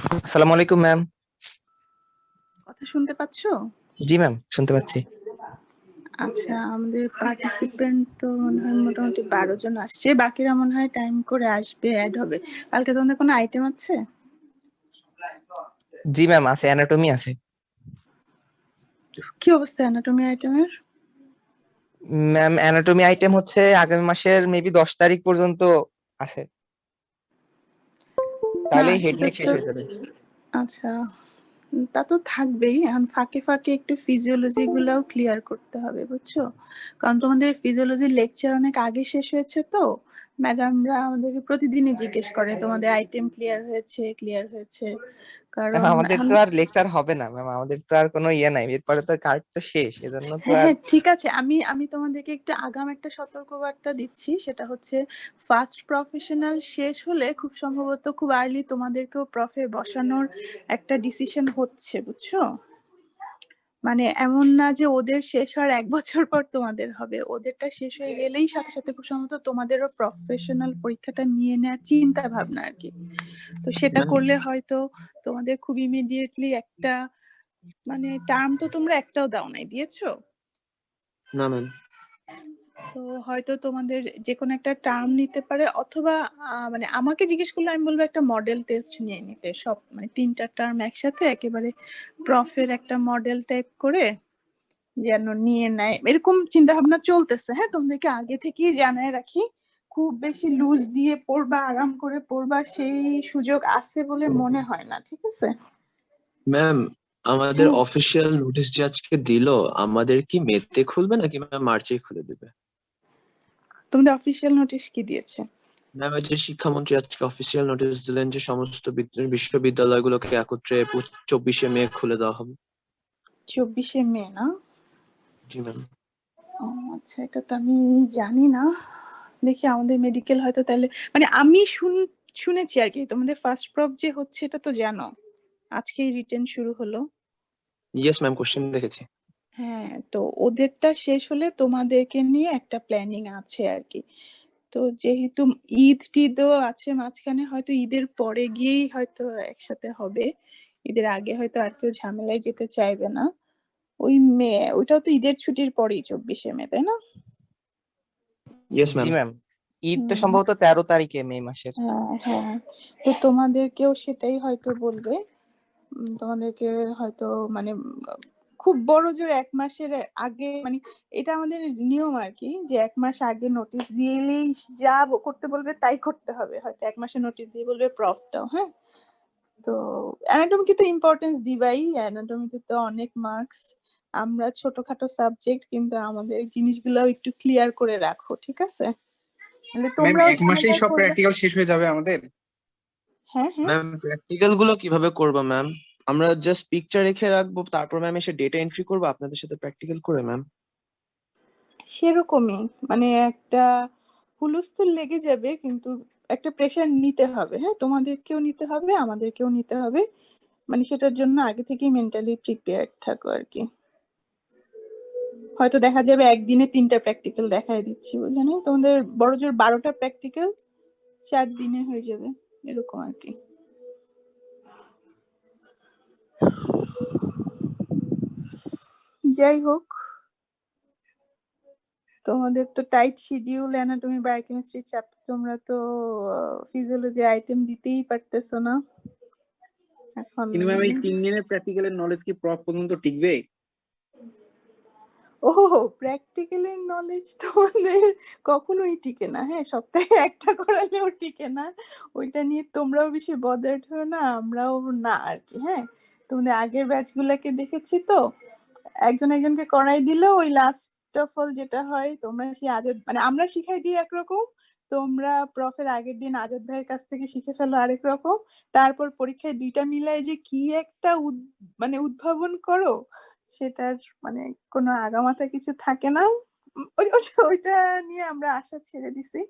আসসালামু আলাইকুম ম্যাম। কথা শুনতে পাচ্ছো? জি ম্যাম, শুনতে পাচ্ছি। আচ্ছা, আমাদের পার্টিসিপেন্ট তো মনে হয় মোটামুটি 12 জন আসছে, বাকিরা মনে হয় টাইম করে আসবে, অ্যাড হবে। কালকে তোমাদের কোনো আইটেম আছে? জি ম্যাম, আছে, অ্যানাটমি আছে। কি অবস্থা অ্যানাটমি আইটেমের? ম্যাম, অ্যানাটমি আইটেম হচ্ছে আগামী মাসের মেবি 10 তারিখ পর্যন্ত আছে। না, তাহলেই হেড সেটা নেক শেষ তো হয়ে যাবে। আচ্ছা, তা তো থাকবেই। এখন ফাঁকে ফাঁকে একটু ফিজিওলজি গুলাও ক্লিয়ার করতে হবে, বুঝছো? কারণ তোমাদের ফিজিওলজির লেকচার অনেক আগে শেষ হয়েছে, তো ম্যাডামরা আমাদেরকে প্রতিদিনই জিজ্ঞেস করে তোমাদের আইটেম ক্লিয়ার হয়েছে, ক্লিয়ার হয়েছে। ম্যাম, কারণ আমাদের এখন তো আর লেকচার হবে না ম্যাম, আমাদের তো আর কোনো ইয়ে নাই, এরপরে তো কার্ড তো শেষ, এজন্য তো হ্যাঁ আর। হ্যাঁ, ঠিক আছে। আমি আমি তোমাদেরকে একটু আগাম একটা সতর্কবার্তা দিচ্ছি, সেটা হচ্ছে ফার্স্ট প্রফেশনাল শেষ হলে খুব সম্ভবত খুব আর্লি তোমাদেরকেও প্রফে বসানোর একটা ডিসিশন হচ্ছে, বুঝছো? মানে এমন না যে ওদের শেষ হওয়ার 1 বছর পর তোমাদের হবে, ওদেরটা শেষ হয়ে গেলেই সাথে সাথে খুব সম্ভবত তোমাদেরও প্রফেশনাল পরীক্ষাটা নিয়ে নেওয়ার চিন্তা ভাবনা আর কি। তো সেটা ম্যাম, করলে হয়তো তোমাদের খুব ইমিডিয়েটলি একটা, মানে টার্ম তো তোমরা একটাও দাও নাই, দিয়েছো? না ম্যাম। তো হয়তো তোমাদের যে কোনো একটা টার্ম নিতে পারে, অথবা মানে আমাকে জিজ্ঞেস করলে আমি বলবো একটা মডেল টেস্ট নিয়ে নিতে, সব মানে 3টা টার্ম একসাথে একেবারে প্রফের একটা মডেল টাইপ করে যেন নিয়ে নেয়, এরকম চিন্তা ভাবনা চলতেছে। হ্যাঁ, তোমাদেরকে আগে থেকেই জানায় রাখি, খুব বেশি লুজ দিয়ে পড়বা, আরাম করে পড়বা সেই সুযোগ আছে বলে মনে হয় না, ঠিক আছে? ম্যাম, আমাদের হ্যাঁ, অফিসিয়াল নোটিশ যে আজকে দিল, আমাদের কি মেতে খুলবে নাকি ম্যাম মার্চেই খুলে দেবে? তোমাদের অফিসিয়াল নোটিশ কি দিয়েছে? ম্যাম, ওই যে শিক্ষামন্ত্রী আজকে অফিসিয়াল নোটিশ দিলেন যে সমস্ত বিশ্ববিদ্যালয়গুলোকে একত্রে 24শে মে খুলে দেওয়া হবে। 24শে মে না? জি ম্যাম। ও আচ্ছা, এটা তো আমি জানি না। দেখি আমাদের মেডিকেল হয়তো তাহলে, মানে আমি শুনেছি আর কি, তোমাদের ফার্স্ট প্রফ যে হচ্ছে এটা তো জানো, আজকেই রিটেন শুরু হলো। ইয়েস ম্যাম, কোশ্চেন দেখেছি। হ্যাঁ, তো ওদেরটা শেষ হলে তোমাদেরকে নিয়ে একটা প্ল্যানিং আছে আর কি। তো যেহেতু ঈদ টিদও আছে মাঝখানে, হয়তো ঈদের পরে গিয়েই হয়তো একসাথে হবে, ঈদের আগে হয়তো আর কেউ ঝামেলায় যেতে চাইবে না। ওই ওইটাও তো ঈদের ছুটির পরেই 24শে মে, তাই না? ইয়েস জি ম্যাম। ম্যাম, ঈদ তো হুম। সম্ভবত 13 তারিখে মে মাসের। হ্যাঁ হ্যাঁ, তো তোমাদেরকেও সেটাই হয়তো বলবে। তোমাদেরকে হয়তো মানে খুব বড় জোর 1 মাসের আগে, মানে এটা আমাদের নিয়ম আর কি, যে 1 মাস আগে নোটিশ দিয়েলেই যা করতে বলবে তাই করতে হবে। হয়তো 1 মাসের নোটিশ দিয়ে বলবে প্রফ দাও। হ্যাঁ, তো অ্যানাটমিকে তো ইম্পর্টেন্স দিবাই, অ্যানাটমিতে তো অনেক মার্কস। আমরা ছোটখাটো সাবজেক্ট, কিন্তু আমাদের জিনিসগুলো একটু ক্লিয়ার করে রাখো, ঠিক আছে? মানে ম্যাম, তোমরাও 1 মাসেই ঝামেলায় সব পড়বে। প্র্যাকটিক্যাল শেষ হয়ে যাবে আমাদের? হ্যাঁ হ্যাঁ, ম্যাম, প্র্যাকটিক্যাল গুলো কিভাবে করবো ম্যাম? আমরা জাস্ট পিকচার রেখে রাখবো, তারপর ম্যাম এসে ডেটা এন্ট্রি করবো আপনাদের সাথে প্র্যাকটিক্যাল করে ম্যাম। সেরকমই। মানে একটা হুলস্থুল লেগে যাবে, কিন্তু একটা প্রেশার নিতে হবে। হ্যাঁ, তোমাদেরকেও নিতে হবে, আমাদেরকেও নিতে হবে। মানে সেটার জন্য আগে থেকেই মেন্টালি প্রিপেয়ার্ড থাকো আর কি। হয়তো দেখা যাবে একদিনে 3টা প্র্যাকটিক্যাল দেখাই দিচ্ছি, বুঝলে না? তোমাদের বড় জোর 12টা প্র্যাকটিক্যাল 4 দিনে হয়ে যাবে, এরকম আর কি। যাই হোক, তোমাদের তো টাইট শিডিউল, অ্যানাটমি বায়োকেমিস্ট্রি চাপ, তোমরা তো ফিজিওলজি আইটেম দিতেই পারতেছো না এখন। কিন্তু ম্যাম, এই 3 দিনের প্র্যাকটিক্যালের নলেজ কি প্রপ পর্যন্ত টিকবে? ও, প্র্যাকটিক্যালের নলেজ তোমাদের কখনোই টিকে না। হ্যাঁ, সপ্তাহে একটা করালেও টিকে না। ওইটা নিয়ে তোমরাও বেশি বদার্ড হও না, আমরাও না আর কি। হ্যাঁ, তোমাদের আগের ব্যাচ গুলাকে দেখেছি তো, একজন একজনকে করাই দিল, ওই লাস্ট অফ অল যেটা হয়, তোমরা সেই আজাদ, মানে আমরা শিখাই দিই একরকম, তোমরা প্রফের আগের দিন আজাদ ভাইয়ের কাছ থেকে শিখে ফেলো আরেক রকম, তারপর পরীক্ষায় দুইটা মিলাই যে কি একটা মানে উদ্ভাবন করো, সেটার মানে কোনো আগামাথা কিছু থাকে না। ওইটা নিয়ে আমরা আশা ছেড়ে দিছি।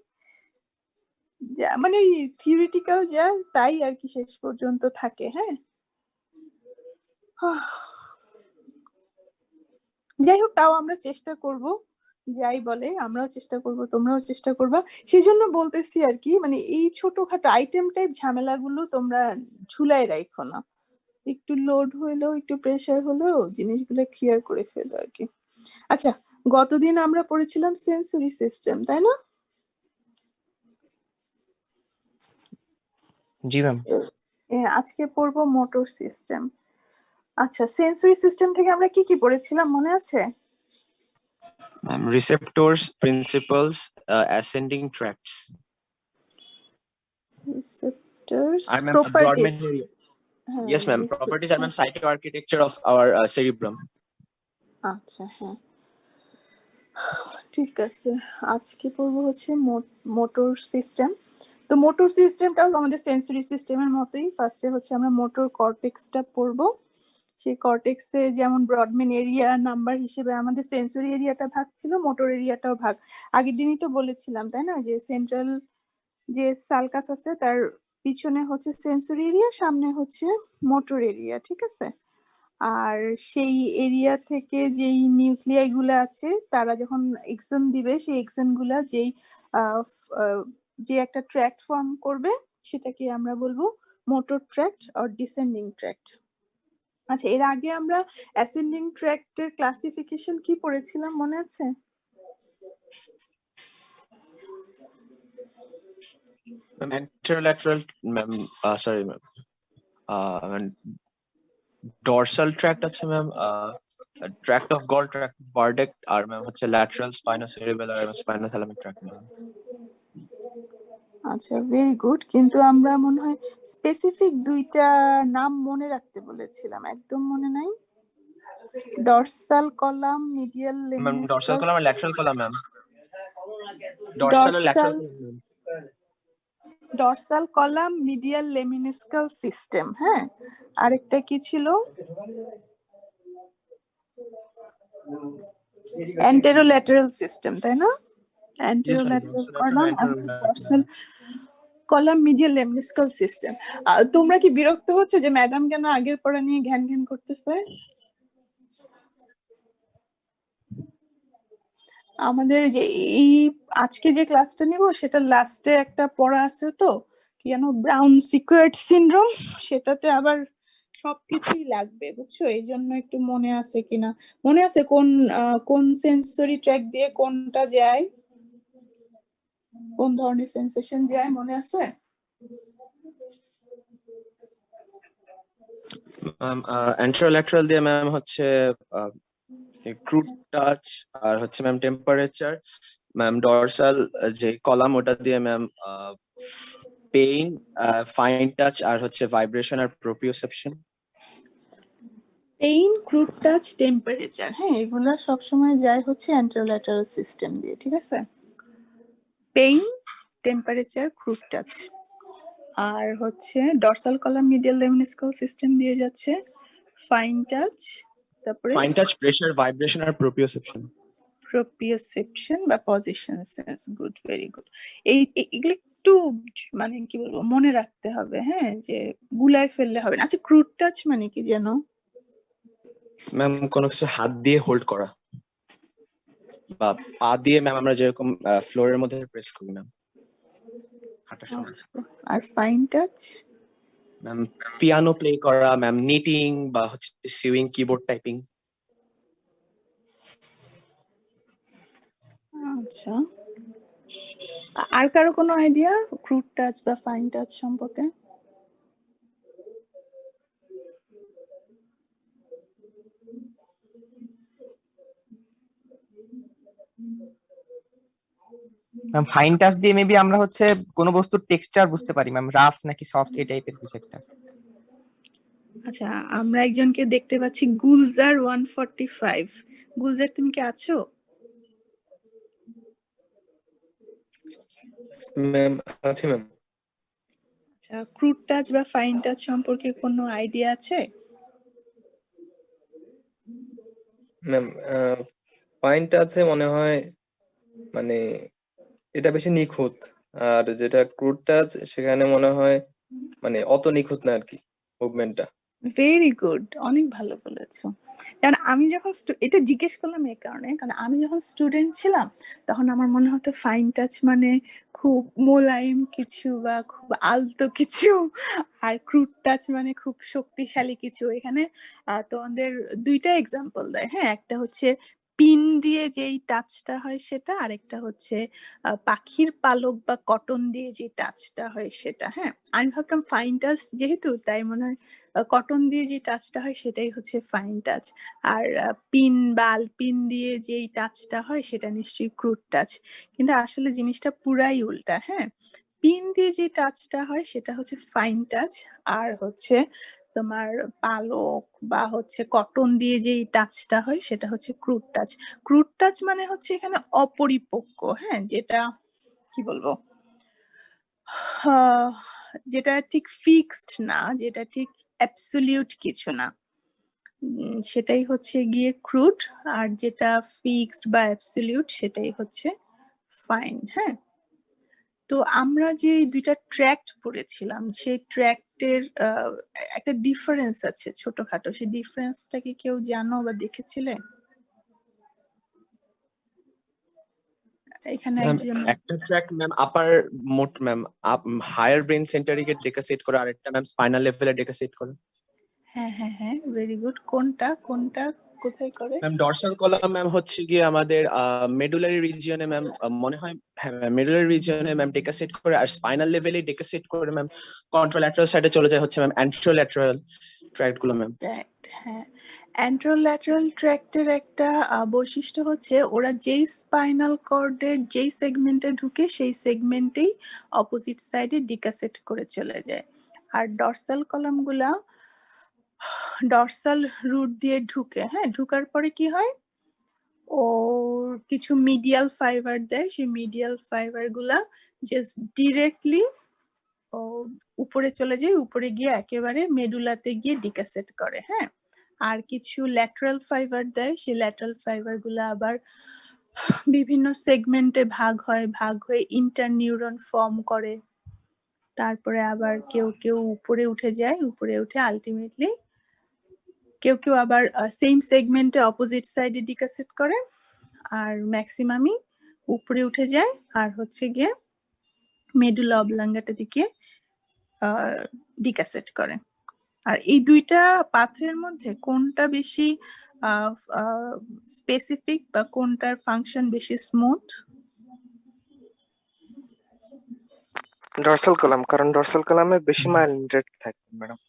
যা মানে ওই থিওরিটিক্যাল যা, তাই আর কি শেষ পর্যন্ত থাকে। হ্যাঁ, যাই হোক, তাও আমরা চেষ্টা করব যাই বলে আমরাও চেষ্টা করব, তোমরাও চেষ্টা করবা। সেই জন্য বলতেছি আর কি, মানে এই ছোটখাটো আইটেম টাইপ ঝামেলাগুলো তোমরা ঝুলাই রাখো না, একটু লোড হইলেও একটু প্রেসার হলেও জিনিসগুলো ক্লিয়ার করে ফেলো আর কি। আচ্ছা, গতদিন আমরা পড়েছিলাম সেন্সরি সিস্টেম, তাই না? জি ম্যাম। আজকে পড়বো মোটর সিস্টেম। আচ্ছা, সেন্সরি সিস্টেম থেকে আমরা কি কি পড়েছিলাম মনে আছে? Receptors, principles, ascending tracts. রিসেপ্টরস, আর ম্যাম প্রপার্টিজ। হ্যাঁ, yes ma'am, properties are ma'am cytoarchitecture of our cerebrum. আচ্ছা, হ্যাঁ ঠিক আছে। আজকে পড়বো হচ্ছে মোটর সিস্টেম। তো মোটর সিস্টেমটাও আমাদের সেন্সরি সিস্টেমের মতোই। ফার্স্টে হচ্ছে আমরা মোটর কর্টেক্সটা পড়বো। সেই কর্টেক্সে যেমন ব্রডম্যান এরিয়া নাম্বার হিসেবে আমাদের সেন্সরি এরিয়াটা ভাগ ছিল, মোটর এরিয়াটাও ভাগ। আগের দিনই তো বলেছিলাম তাই না, যে সেন্ট্রাল যে সালকাস আছে তার পিছনে হচ্ছে সেন্সরি এরিয়া, সামনে হচ্ছে মোটর এরিয়া, ঠিক আছে? আর সেই এরিয়া থেকে যেই নিউক্লিয়াই গুলা আছে তারা যখন এক্সন দিবে, সেই এক্সন গুলা যেই যে একটা ট্র্যাক্ট ফর্ম করবে সেটাকে আমরা বলবো motor tract or descending tract. আচ্ছা, এর আগে আমরা অ্যাসেন্ডিং ট্র্যাক্টের ক্লাসিফিকেশন কি পড়েছিলাম মনে আছে? Anterolateral, ma'am, sorry ma'am, and dorsal tract আছে ma'am, tract of Gall, tract of Bardet, আর ম্যাম হচ্ছে lateral spinocerebellar এবং spinothalamic tract ম্যাম। আচ্ছা, ভেরি গুড। কিন্তু আমরা মনে হয় স্পেসিফিক দুইটা নাম মনে রাখতে বলেছিলাম, একদম মনে নাই। Dorsal column, medial ma'am dorsal lemniscal. column আর lateral column ম্যাম, dorsal আর lateral column ma'am. Dorsal column, medial lemniscal system, হ্যাঁ। আরেকটা কি ছিল? অ্যান্টেরোল্যাটারাল সিস্টেম, তাই না? Anterolateral column, dorsal column, medial lemniscal system. তোমরা কি বিরক্ত হচ্ছে যে ম্যাডাম কেন আগের পড়া নিয়ে ঘ্যান ঘ্যান করতেছে? আমাদের যে এই আজকে যে ক্লাসটা নিব সেটা লাস্টে একটা পড়া আছে, তো কি যেন ব্রাউন সিকোয়ার্ড সিনড্রোম, সেটাতে আবার সবকিছুই লাগবে, বুঝছো? এই জন্য একটু মনে আছে কিনা, মনে আছে কোন সেন্সরি ট্র্যাক দিয়ে কোনটা যায়, কোন ধরনের সেন্সেশন যায়, মনে আছে? ম্যাম anterolateral দিয়ে ম্যাম হচ্ছে ক্রুড টাচ, আর হচ্ছে ম্যাম টেম্পারেচার। ম্যাম ডরসাল যে কলাম ওটা দিয়ে ম্যাম পেইন, ফাইন টাচ, আর হচ্ছে ভাইব্রেশন আর proprioception. Pain, crude touch, temperature, হ্যাঁ এগুলা সবসময় যায় হচ্ছে অ্যান্টেরোল্যাটারাল সিস্টেম দিয়ে, ঠিক আছে? Pain, temperature, crude touch. আর হচ্ছে dorsal column, medial lemniscal system দিয়ে যাচ্ছে ফাইন টাচ, তারপরে ফাইন টাচ, প্রেসার, ভাইব্রেশন আর প্রোপ্রিওসেপশন। প্রোপ্রিওসেপশন বা position sense. Good, very good. এগুলো একটু মানে কি বলবো, মনে রাখতে হবে, হ্যাঁ, যে গুলায় ফেললে হবে না। আচ্ছা, ক্রুড টাচ মানে কি জানো? ম্যাম কোনো কিছু হাত দিয়ে হোল্ড করা, বা পা দিয়ে ম্যাম আমরা যেরকম ফ্লোরের মধ্যে প্রেস করি ম্যাম হাঁটার সময়। আর fine touch? Ma'am piano play করা, ম্যাম নিটিং বা হচ্ছে সুইং, কিবোর্ড টাইপিং। আচ্ছা, আর কারো কোনো আইডিয়া ক্রুড টাচ বা ফাইন টাচ সম্পর্কে? ম্যাম ফাইন টাচ দিয়ে মেবি আমরা হচ্ছে কোনো বস্তুর টেক্সচার বুঝতে পারি ম্যাম, রাফ নাকি সফট এই টাইপের কিছু একটা। আচ্ছা, আমরা একজনকে দেখতে পাচ্ছি, গুলজার 145। গুলজার, তুমি কি আছো? ম্যাম আছি ম্যাম। আচ্ছা, ক্রুড টাচ বা ফাইন টাচ সম্পর্কে কোনো আইডিয়া আছে? ম্যাম পয়েন্ট আছে মনে হয়, মানে এটা বেশি নিখুঁত, আর যেটা ক্রুড টাচ সেখানে মনে হয় মানে অত নিখুঁত না আর কি মুভমেন্টটা। ভেরি গুড, অনেক ভালো বলেছো। কারণ আমি যখন এটা জিজ্ঞেস করলাম এই কারণে, কারণ আমি যখন স্টুডেন্ট ছিলাম তখন আমার মনে হতো ফাইন টাচ মানে খুব মোলায়েম কিছু বা খুব আলতো কিছু, আর ক্রুড টাচ মানে খুব শক্তিশালী কিছু। এখানে তোমাদের দুইটা এক্সাম্পল দেয়, হ্যাঁ, একটা হচ্ছে পিন দিয়ে যেই টাচটা হয় সেটা, আরেকটা হচ্ছে পাখির পালক বা কটন দিয়ে যে টাচটা হয় সেটা। হ্যাঁ, আমি ভাবতাম ফাইন টাচ যেহেতু, তাই মনে হয় কটন দিয়ে যে টাচটা হয় সেটাই হচ্ছে ফাইন টাচ, আর পিন বা আলপিন দিয়ে যেই টাচটা হয় সেটা নিশ্চয়ই ক্রুড টাচ। কিন্তু আসলে জিনিসটা পুরাই উল্টা। হ্যাঁ, পিন দিয়ে যে টাচটা হয় সেটা হচ্ছে ফাইন টাচ, আর হচ্ছে তোমার পালক বা হচ্ছে কটন দিয়ে যে টাচটা হয় সেটা হচ্ছে ক্রুড টাচ। ক্রুড টাচ মানে হচ্ছে এখানে অপরিপক্ক, হ্যাঁ, যেটা কি বলবো, আহ, যেটা ঠিক ফিক্সড না, যেটা ঠিক অ্যাবসলিউট কিছু না, সেটাই হচ্ছে গিয়ে ক্রুড। আর যেটা ফিক্সড বা অ্যাবসলিউট সেটাই হচ্ছে ফাইন। হ্যাঁ, তো আমরা যে এই দুইটা ট্র্যাক্ট পড়েছিলাম সেই ট্র্যাক্টের একটা ডিফারেন্স আছে ছোটখাটো, সেই ডিফারেন্সটা কি কেউ জানো বা দেখেছিলে? এখানে ম্যাম একজন, একটা track ma'am upper motor ma'am higher brain সেন্টারিকে ডেটা সেট করে, আরেকটা ম্যাম স্পাইনাল লেভেলে ডেটা সেট করে। হ্যাঁ হ্যাঁ হ্যাঁ, ভেরি গুড। কোনটা কোনটা কোথায় করে? ম্যাম ডর্সাল কলাম ম্যাম হচ্ছে গিয়ে আমাদের মেডুলারি রিজিয়নে ম্যাম, মনে হয় হ্যাঁ মেডুলারি রিজিয়নে ম্যাম ডেটা সেট করে, আর স্পাইনাল লেভেলে ডেটা সেট করে ম্যাম কন্ট্রোল্যাটারাল সাইডে চলে যায় হচ্ছে ম্যাম অ্যান্ট্রোল্যাটারাল ট্র্যাক্ট গুলো ম্যাম। ট্র্যাক্ট, হ্যাঁ। অ্যান্ট্রোল্যাটারাল ট্র্যাক্টের একটা বৈশিষ্ট্য হচ্ছে ওরা যেই স্পাইনাল কর্ডের যেই সেগমেন্টে ঢুকে সেই সেগমেন্টেই অপোজিট সাইডে ডিকাসেট করে চলে যায়। আর ডর্সাল কলামগুলা ডর্সাল রুট দিয়ে ঢুকে, হ্যাঁ, ঢুকার পরে কি হয়, ও কিছু মিডিয়াল ফাইবার দেয়, সেই মিডিয়াল ফাইবার গুলা জাস্ট ডিরেক্টলি ও উপরে চলে যায়, উপরে গিয়ে একেবারে মেডুলাতে গিয়ে ডিকাসেট করে। হ্যাঁ, আর কিছু ল্যাটারাল ফাইবার দেয়, সেই ল্যাটারাল ফাইবার গুলা আবার বিভিন্ন সেগমেন্টে ভাগ হয়, ভাগ হয়ে ইন্টারনিউরন ফর্ম করে, তারপরে আবার কেউ কেউ উপরে উঠে যায়, উপরে উঠে আলটিমেটলি কেউ কেউ আবার সেম সেগমেন্টে অপোজিট সাইডে ডিকাসেট করে, আর ম্যাক্সিমামই উপরে উঠে যায় আর হচ্ছে গিয়ে মেডুলা অবলাঙ্গাটা দিকে ডিকাসেট করে। আর এই দুইটা পাথরের মধ্যে কোনটা বেশি স্পেসিফিক বা কোনটার ফাংশন বেশি স্মুথ? ডর্সাল কলাম, কারণ ডর্সাল কলামে বেশি মাইলিনেটেড থাকে ম্যাডাম।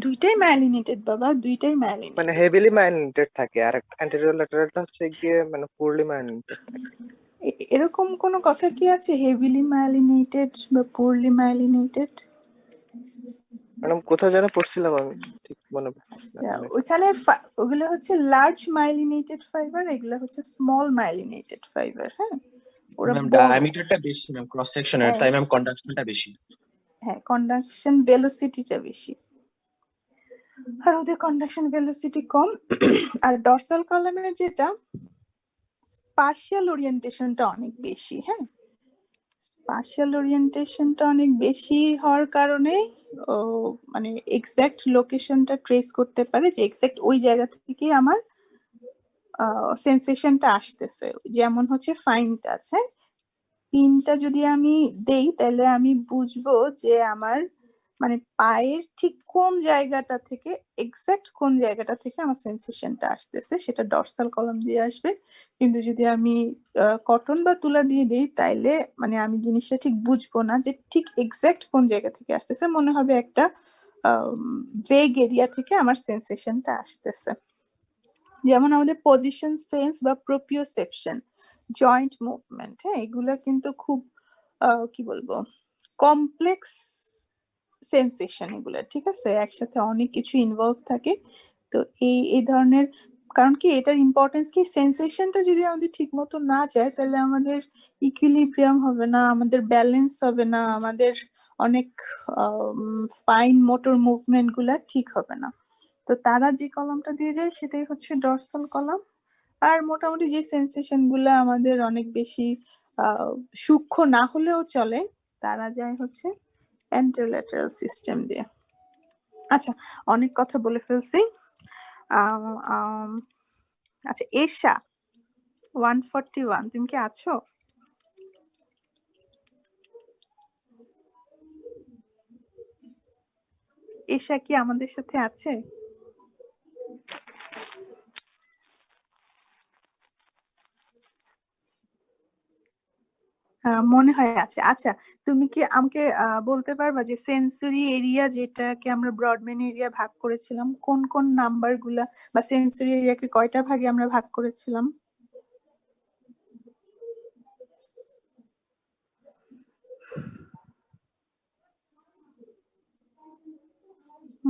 দুইটাই ম্যালিনেটেড বাবা, দুইটাই ম্যালিনেটেড। মানে হেভিলি মাইলিনেটেড থাকে, আর অ্যান্টেরিয়র ল্যাটারালটা হচ্ছে গিয়ে মানে পুরলি মাইলিনেটেড থাকে। এরকম কোনো কথা কি আছে হেভিলি মাইলিনেটেড বা পুরলি মাইলিনেটেড? ম্যাডাম কোথাও যেন পড়ছিলাম, আমি ঠিক মনে পড়তেছে না মানে। ওইখানে ওগুলো হচ্ছে লার্জ মাইলিনেটেড ফাইবার, এগুলো হচ্ছে স্মল মাইলিনেটেড ফাইবার। হ্যাঁ, ওরা ম্যাম বড়, ডায়ামিটারটা বেশি ম্যাম ক্রস সেকশনের, তাই ম্যাম কন্ডাকশনটা বেশি। হ্যাঁ, কন্ডাকশন ভেলোসিটিটা বেশি, আর ওদের কন্ডাকশন ভেলোসিটি কম। আর ডর্সাল কলামের যেটা স্পাশিয়াল ওরিয়েন্টেশনটা অনেক বেশি। হ্যাঁ, স্পাশিয়াল ওরিয়েন্টেশনটা অনেক বেশি হওয়ার কারণে ও মানে এক্সাক্ট লোকেশনটা ট্রেস করতে পারে, যে এক্সাক্ট ওই জায়গা থেকে আমার সেন্সেশনটা আসতেছে। যেমন হচ্ছে ফাইন টাচ, হ্যাঁ, পিনটা যদি আমি দেই তাহলে আমি বুঝবো যে আমার মানে পায়ের ঠিক কোন জায়গাটা থেকে, এক্সাক্ট কোন জায়গাটা থেকে আমার সেন্সেশনটা আসতেছে, সেটা ডর্সাল কলাম দিয়ে আসবে। কিন্তু যদি আমি কটন বা তুলা দিয়ে দিই তাইলে মানে আমি জিনিসটা ঠিক বুঝবো না যে ঠিক এক্সাক্ট কোন জায়গা থেকে আসতেছে, মনে হবে একটা ভেগ এরিয়া থেকে আমার সেন্সেশনটা আসতেছে। যেমন আমাদের পজিশন সেন্স বা প্রোপিওসেপশন, জয়েন্ট মুভমেন্ট, হ্যাঁ, এগুলা কিন্তু খুব কি বলবো কমপ্লেক্স সেন্সেশন এগুলা, ঠিক আছে, একসাথে অনেক কিছু ইনভলভ থাকে। তো এই ধরনের, কারণ কি এটার ইম্পর্টেন্স কি, সেন্সেশনটা যদি আমাদের ঠিক মতো না যায় তাহলে আমাদের ইকুইলিব্রিয়াম হবে না, আমাদের ব্যালেন্স হবে না, আমাদের অনেক ফাইন মোটর মুভমেন্ট গুলা ঠিক হবে না। তো তারা যে কলামটা দিয়ে যায় সেটাই হচ্ছে ডর্সাল কলাম। আর মোটামুটি যে সেন্সেশন গুলা আমাদের অনেক বেশি সূক্ষ্ম না হলেও চলে, তারা যায় হচ্ছে অ্যান্টেরোল্যাটারাল সিস্টেম দিয়ে। আচ্ছা, অনেক কথা বলে ফেলছি। আম, আম, আচ্ছা, এশা 141, তুমি কি আছো? এশা কি আমাদের সাথে আছে? মনে হয় আছে। আচ্ছা, তুমি কি আমাকে বলতে পারবা যে সেন্সরি এরিয়া যেটাকে আমরা ব্রডম্যান এরিয়া ভাগ করেছিলাম, কোন কোন নাম্বার গুলা, বা সেন্সরি এরিয়াকে কয়টা ভাগে আমরা ভাগ করেছিলাম?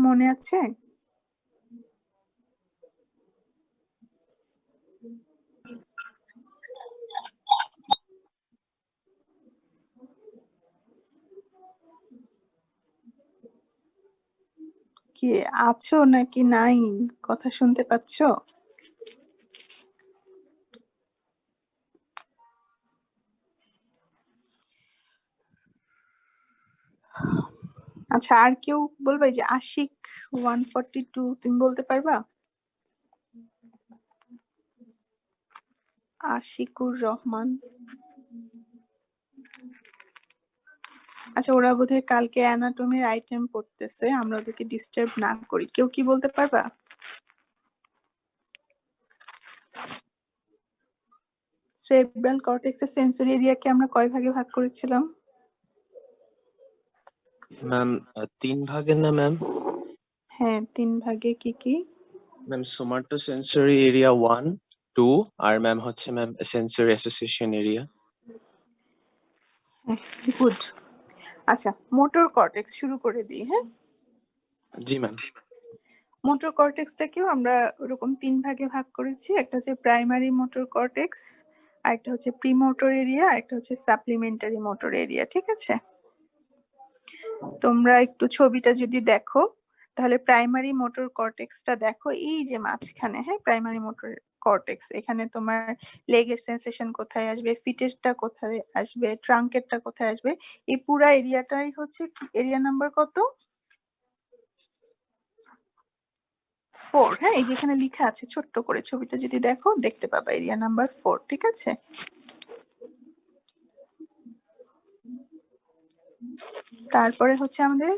মনে আছে? কি আছো নাকি নাই? কথা শুনতে পাচ্ছো? আচ্ছা, আর কেউ বলবে? যে আশিক 142, তুমি বলতে পারবা? আশিকুর রহমান। আচ্ছা, ওরা বোধহয় কালকে অ্যানাটমির আইটেম পড়তেছে, আমরা ওদেরকে ডিস্টার্ব না করি। কেউ কি বলতে পারবা? সেরেব্রাল কর্টেক্সের সেন্সরি এরিয়াকে আমরা কয় ভাগে ভাগ করেছিলাম? ম্যাম 3 ভাগে না ম্যাম? হ্যাঁ, 3 ভাগে। কি কি? ম্যাম সোমাটো সেন্সরি এরিয়া 1, 2 আর ম্যাম হচ্ছে ma'am sensory association area. Good. আচ্ছা, মোটর কর্টেক্স শুরু করে দিই। হ্যাঁ, জি ম্যাম। মোটর কর্টেক্সটাকেও আমরা ওরকম 3 ভাগে ভাগ করেছি। একটা হচ্ছে প্রাইমারি মোটর কর্টেক্স, আর একটা হচ্ছে প্রিমোটর এরিয়া, আর একটা হচ্ছে সাপ্লিমেন্টারি মোটর এরিয়া। ঠিক আছে, তোমরা একটু ছবিটা যদি দেখো তাহলে প্রাইমারি মোটর কর্টেক্সটা দেখো, এই যে মাঝখানে। হ্যাঁ, প্রাইমারি মোটর কর্টেক্স, এখানে তোমার লেগের সেন্সেশন কোথায় আসবে, ফিটেরটা কোথায় আসবে, ট্রাঙ্কেরটা কোথায় আসবে, এই পুরা এরিয়াটাই হচ্ছে এরিয়া নাম্বার কত? 4। হ্যাঁ, এই যে এখানে লেখা আছে ছোট্ট করে, ছবিটা যদি দেখো দেখতে পাবা এরিয়া নাম্বার 4। ঠিক আছে, তারপরে হচ্ছে আমাদের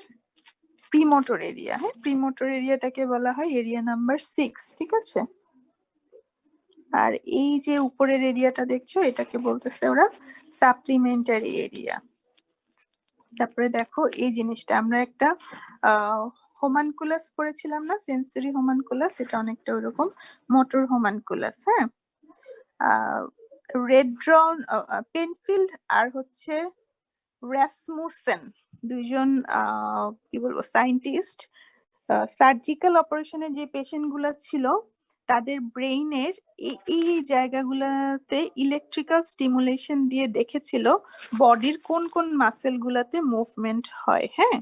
প্রিমোটর এরিয়া। হ্যাঁ, প্রিমোটর এরিয়াটাকে বলা হয় এরিয়া নাম্বার 6। ঠিক আছে, আর এই যে উপরের এরিয়াটা দেখছো এটাকে বলতেছে ওরা সাপ্লিমেন্টারি এরিয়া। তারপরে দেখো এই জিনিসটা, আমরা একটা হোমানকুলাস পড়েছিলাম না, সেন্সরি হোমানকুলাস, এটা অনেকটা ওরকম মোটর হোমানকুলাস। হ্যাঁ, রেড্রন, পেনফিল্ড আর হচ্ছে রাসমুসেন, দুইজন কি বলবো সায়েন্টিস্ট, সার্জিক্যাল অপারেশনে যে পেশেন্ট গুলা ছিল তাদের ব্রেইনের এই জায়গাগুলাতে ইলেকট্রিক্যাল স্টিমুলেশন দিয়ে দেখেছিল বডির কোন কোন মাসেল গুলাতে মুভমেন্ট হয়। হ্যাঁ,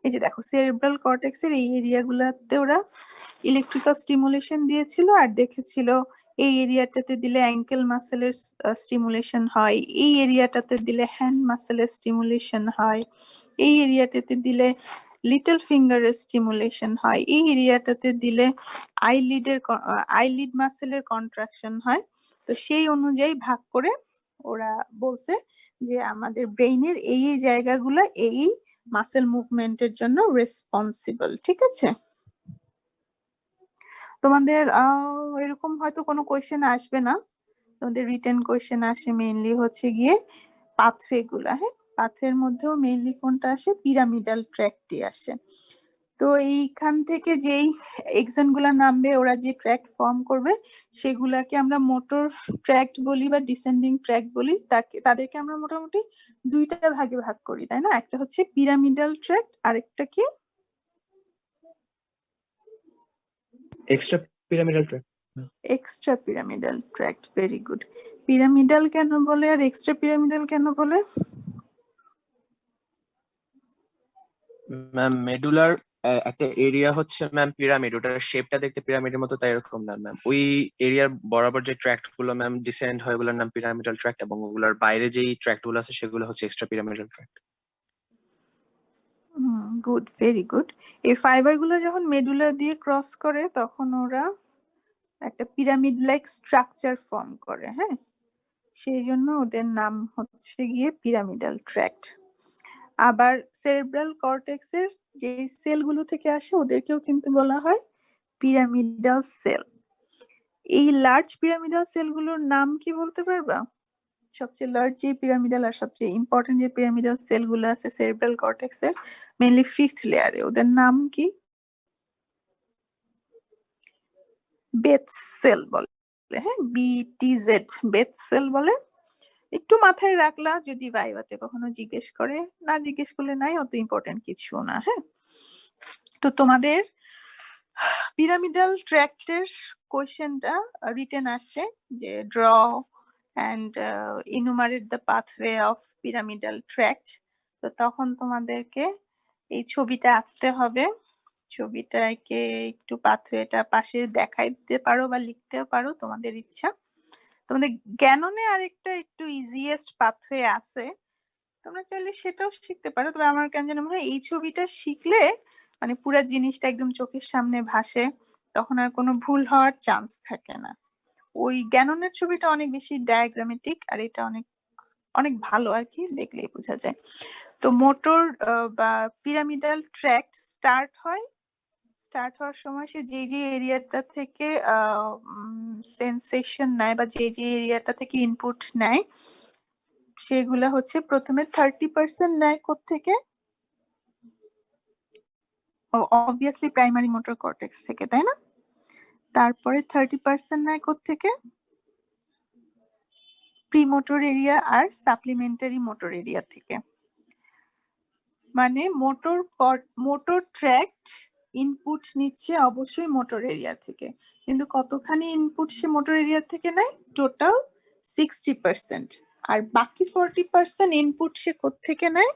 এই যে দেখো সেরেব্রাল কর্টেক্সের এই এরিয়া গুলাতে ওরা ইলেকট্রিক্যাল স্টিমুলেশন দিয়েছিল, আর দেখেছিল এই এরিয়াটাতে দিলে অ্যাঙ্কেল মাসেলের স্টিমুলেশন হয়, এই এরিয়াটাতে দিলে হ্যান্ড মাসেলের স্টিমুলেশন হয়, এই এরিয়াটাতে দিলে লিটল ফিঙ্গারের স্টিমুলেশন হয়, এই এরিয়াটাতে দিলে আইলিড মাসেলের কন্ট্রাকশন হয়। তো সেই অনুযায়ী ভাগ করে ওরা বলছে যে আমাদের ব্রেইনের এই এই জায়গাগুলো এই মাসেল মুভমেন্টের জন্য রেসপন্সিবল। ঠিক আছে, তোমাদের এরকম হয়তো কোনো কোয়েশ্চেন আসবে না, তোমাদের রিটেন কোয়েশ্চেন আসে মেইনলি হচ্ছে গিয়ে পাথওয়ে গুলা। হ্যাঁ, পাথওয়ের মধ্যেও মেইনলি কোনটা আসে? পিরামিডাল ট্র্যাকটি আসে। তো এইখান থেকে যেই এক্সান গুলা নামবে, ওরা যে ট্র্যাক্ট ফর্ম করবে সেগুলাকে আমরা মোটর ট্র্যাক্ট বলি বা ডিসেন্ডিং ট্র্যাক্ট বলি। তাদেরকে আমরা মোটামুটি 2টা ভাগে ভাগ করি, তাই না? একটা হচ্ছে পিরামিডাল ট্র্যাক্ট, আরেকটা কি? Extra pyramidal track. Extra pyramidal tract. Very good. Pyramidal কেন বলে আর এক্সট্রা পিরামিডাল কেন বলে? ম্যাম মেডুলার একটা এরিয়া হচ্ছে ম্যাম পিরামিড, ওটার শেপটা দেখতে পিরামিডের মতো, তাই এরকম না ম্যাম। ওই এরিয়ার বরাবর যে ট্র্যাক্ট গুলো ম্যাম ডিসেন্ড হয় ওগুলোর নাম পিরামিডাল ট্র্যাক্ট, এবং ওগুলোর বাইরে যেই ট্র্যাক্ট গুলো আছে সেগুলো হচ্ছে এক্সট্রা পিরামিডাল ট্র্যাক্ট। হুম, গুড, ভেরি গুড। এই ফাইবার গুলো যখন মেডুলা দিয়ে ক্রস করে তখন ওরা একটা পিরামিড লাইক স্ট্রাকচার ফর্ম করে, হ্যাঁ, সেই জন্য ওদের নাম হচ্ছে গিয়ে পিরামিডাল ট্র্যাক্ট। আবার সেরেব্রাল কর্টেক্সের যে সেলগুলো থেকে আসে ওদেরকেও কিন্তু বলা হয় পিরামিডাল সেল। এই লার্জ পিরামিডাল সেলগুলোর নাম কি বলতে পারবা? সবচেয়ে লার্জ যে পিরামিডাল আর সবচেয়ে ইম্পর্টেন্ট যে পিরামিডাল সেলগুলো আছে সেরেব্রাল কর্টেক্সের, মেইনলি ফিফথ লেয়ারে, ওদের নাম কি? বেথ সেল বলে, হ্যাঁ, BTZ, বেথ সেল বলে। একটু মাথায় রাখলা, যদি ভাইভাতে কখনো জিজ্ঞেস করে, না জিজ্ঞেস করলে নাই, অত ইম্পর্টেন্ট কিছু না, হ্যাঁ। তো তোমাদের পিরামিডাল ট্র্যাক্টের কোয়েশ্চেনটা রিটেন আসছে যে draw and enumerate the pathway of pyramidal tract. তো তখন তোমাদেরকে এই ছবিটা আঁকতে হবে। ছবিটাকে একটু পাথওয়েটা পাশে দেখাই দিতে পারো বা লিখতেও পারো, তোমাদের ইচ্ছা। তোমাদের জ্ঞাননে আরেকটা একটু ইজিয়েস্ট পাথওয়ে আছে, তোমরা চাইলে সেটাও শিখতে পারো। তবে আমার কেন যেন মনে হয় এই ছবিটা শিখলে মানে পুরো জিনিসটা একদম চোখের সামনে ভাসে, তখন আর কোনো ভুল হওয়ার চান্স থাকে না। ওই জ্ঞাননের ছবিটা অনেক বেশি ডায়াগ্রামেটিক, আর এটা অনেক অনেক ভালো আর কি, দেখলেই বোঝা যায়। তো মোটর বা পিরামিডাল ট্র্যাক্ট স্টার্ট হওয়ার সময় সে যে যে এরিয়াটা থেকে সেন্সেশন নেয় বা যে যে এরিয়াটা থেকে ইনপুট নেয়, সেগুলা হচ্ছে প্রথমে 30% নেয় কোত্থেকে? অবভিয়াসলি প্রাইমারি মোটর কর্টেক্স থেকে, তাই না? তারপরে 30% নেয় কোত্থেকে? প্রিমোটর এরিয়া আর সাপ্লিমেন্টারি মোটর এরিয়া থেকে। মানে মোটর ট্র্যাক্ট ইনপুট নিচ্ছে অবশ্যই মোটর এরিয়া থেকে, কিন্তু কতখানি ইনপুট সে মোটর এরিয়া থেকে নেয়? টোটাল 60%। আর বাকি 40% ইনপুট সে কোত্থেকে নেয়?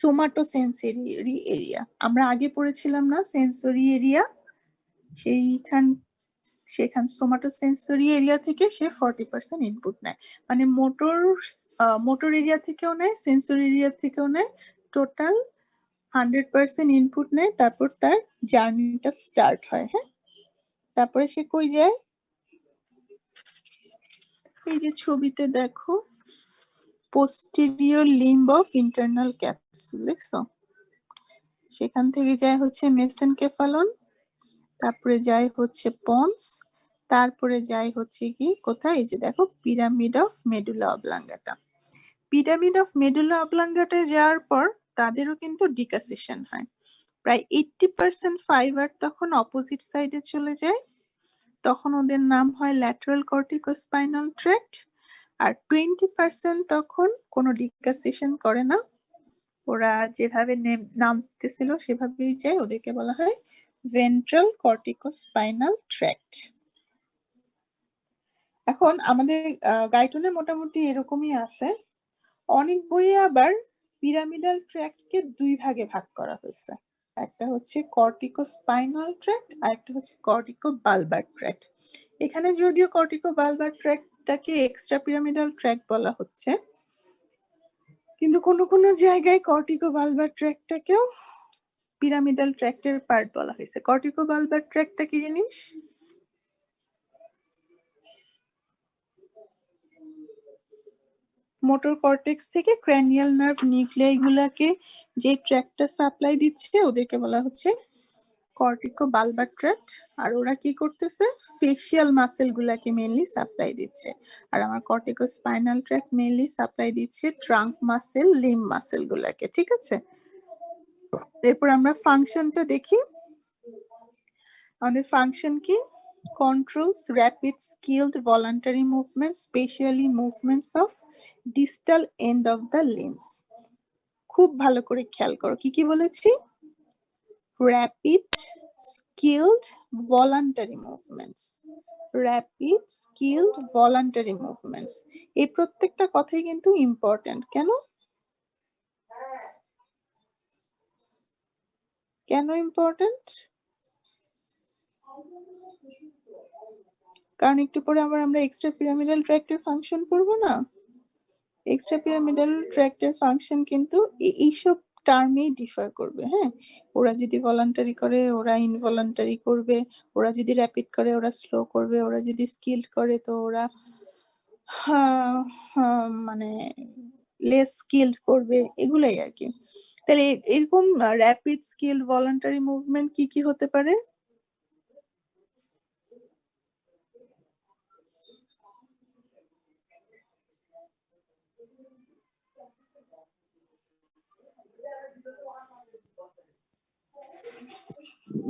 Somatosensory area. আমরা আগে পড়েছিলাম না সেন্সরি এরিয়া, সেখান সোমাটোসেন্সরি এরিয়া থেকে সে 40% ইনপুট নেয়। মানে মোটর এরিয়া থেকেও নেয়, সেন্সরি এরিয়া থেকেও নেয়, টোটাল 100% ইনপুট নেয়। তারপর তার জার্নিটা স্টার্ট হয়, হ্যাঁ। তারপরে সে কই যায়? এই যে ছবিতে দেখো, posterior limb of internal capsule, দেখছো? সেখান থেকে যায় হচ্ছে মেসেনকেফালন, তারপরে যায় হচ্ছে পন্স, তারপরে যায় হচ্ছে কি কোথায়? এই যে দেখো, pyramid of medulla oblongata. Pyramid of medulla অবলাঙ্গাটায় যাওয়ার পর তাদেরও কিন্তু ডিকাসেশন হয়। প্রায় 80% ফাইবার তখন অপোজিট সাইডে চলে যায়, তখন ওদের নাম হয় ল্যাটারাল কর্টিকোস্পাইনাল ট্র্যাক্ট। আর 20% তখন কোনো ডিকাসেশন করে না, ওরা যেভাবে নামতেছিল সেভাবেই যায়, ওদেরকে বলা হয় ভেন্ট্রাল কর্টিকোস্পাইনাল ট্র্যাক্ট। এখন আমাদের গাইডনে মোটামুটি এরকমই আছে। অনেক বইয়ে আবার পিরামিডাল ট্র্যাক্টকে দুই ভাগে ভাগ করা হয়েছে, একটা হচ্ছে কর্টিকোস্পাইনাল ট্র্যাক্ট আর একটা হচ্ছে কর্টিকো বালবার ট্র্যাক্ট। এখানে যদিও cortico Balbir ট্র্যাক্টটাকে extra pyramidal tract বলা হচ্ছে, কিন্তু কোনো কোনো জায়গায় কর্টিকো বালবার ট্র্যাক্টটাকেও পিরামিডাল ট্র্যাক্টের পার্ট বলা হয়েছে। কর্টিকো বালবার ট্র্যাক্টটা কি জিনিস? মোটর কর্টেক্স থেকে ক্র্যানিয়াল নার্ভ নিউক্লিয়াই গুলাকে যে ট্র্যাক্টটা সাপ্লাই দিচ্ছে ওদেরকে বলা হচ্ছে কর্টিকো বালবার ট্র্যাক্ট। আর ওরা কি করতেছে? ফেশিয়াল মাসেল গুলাকে মেইনলি সাপ্লাই দিচ্ছে। আর আমার cortico spinal tract mainly supply দিচ্ছে ট্রাঙ্ক মাসেল, লিম্ব মাসেল গুলাকে, ঠিক আছে? এরপর আমরা ফাংশনটা দেখি। আমাদের ফাংশন কি? controls rapid skilled voluntary movements, especially movements of distal end of the limbs. খুব ভালো করে খেয়াল করো, কি কি বলেছি? rapid skilled voluntary movements, rapid skilled voluntary movements, এই প্রত্যেকটা কথাই কিন্তু ইম্পর্টেন্ট। কেন কেন ইম্পর্টেন্ট? কারণ একটু পরে আমরা এক্সট্রা পিরামিডাল ট্র্যাক্টের ফাংশন পড়বো না? এক্সট্রা পিরামিডাল ট্র্যাক্টের ফাংশন কিন্তু এইসব টার্মেই ডিফার করবে। হ্যাঁ, ওরা যদি ভলান্টারি করে ওরা ইনভলান্টারি করবে, ওরা যদি র্যাপিড করে ওরা স্লো করবে, ওরা যদি স্কিলড করে তো ওরা মানে লেস স্কিলড করবে, এগুলাই আর কি। তাহলে এরকম র্যাপিড স্কিলড ভলান্টারি মুভমেন্ট কি কি হতে পারে?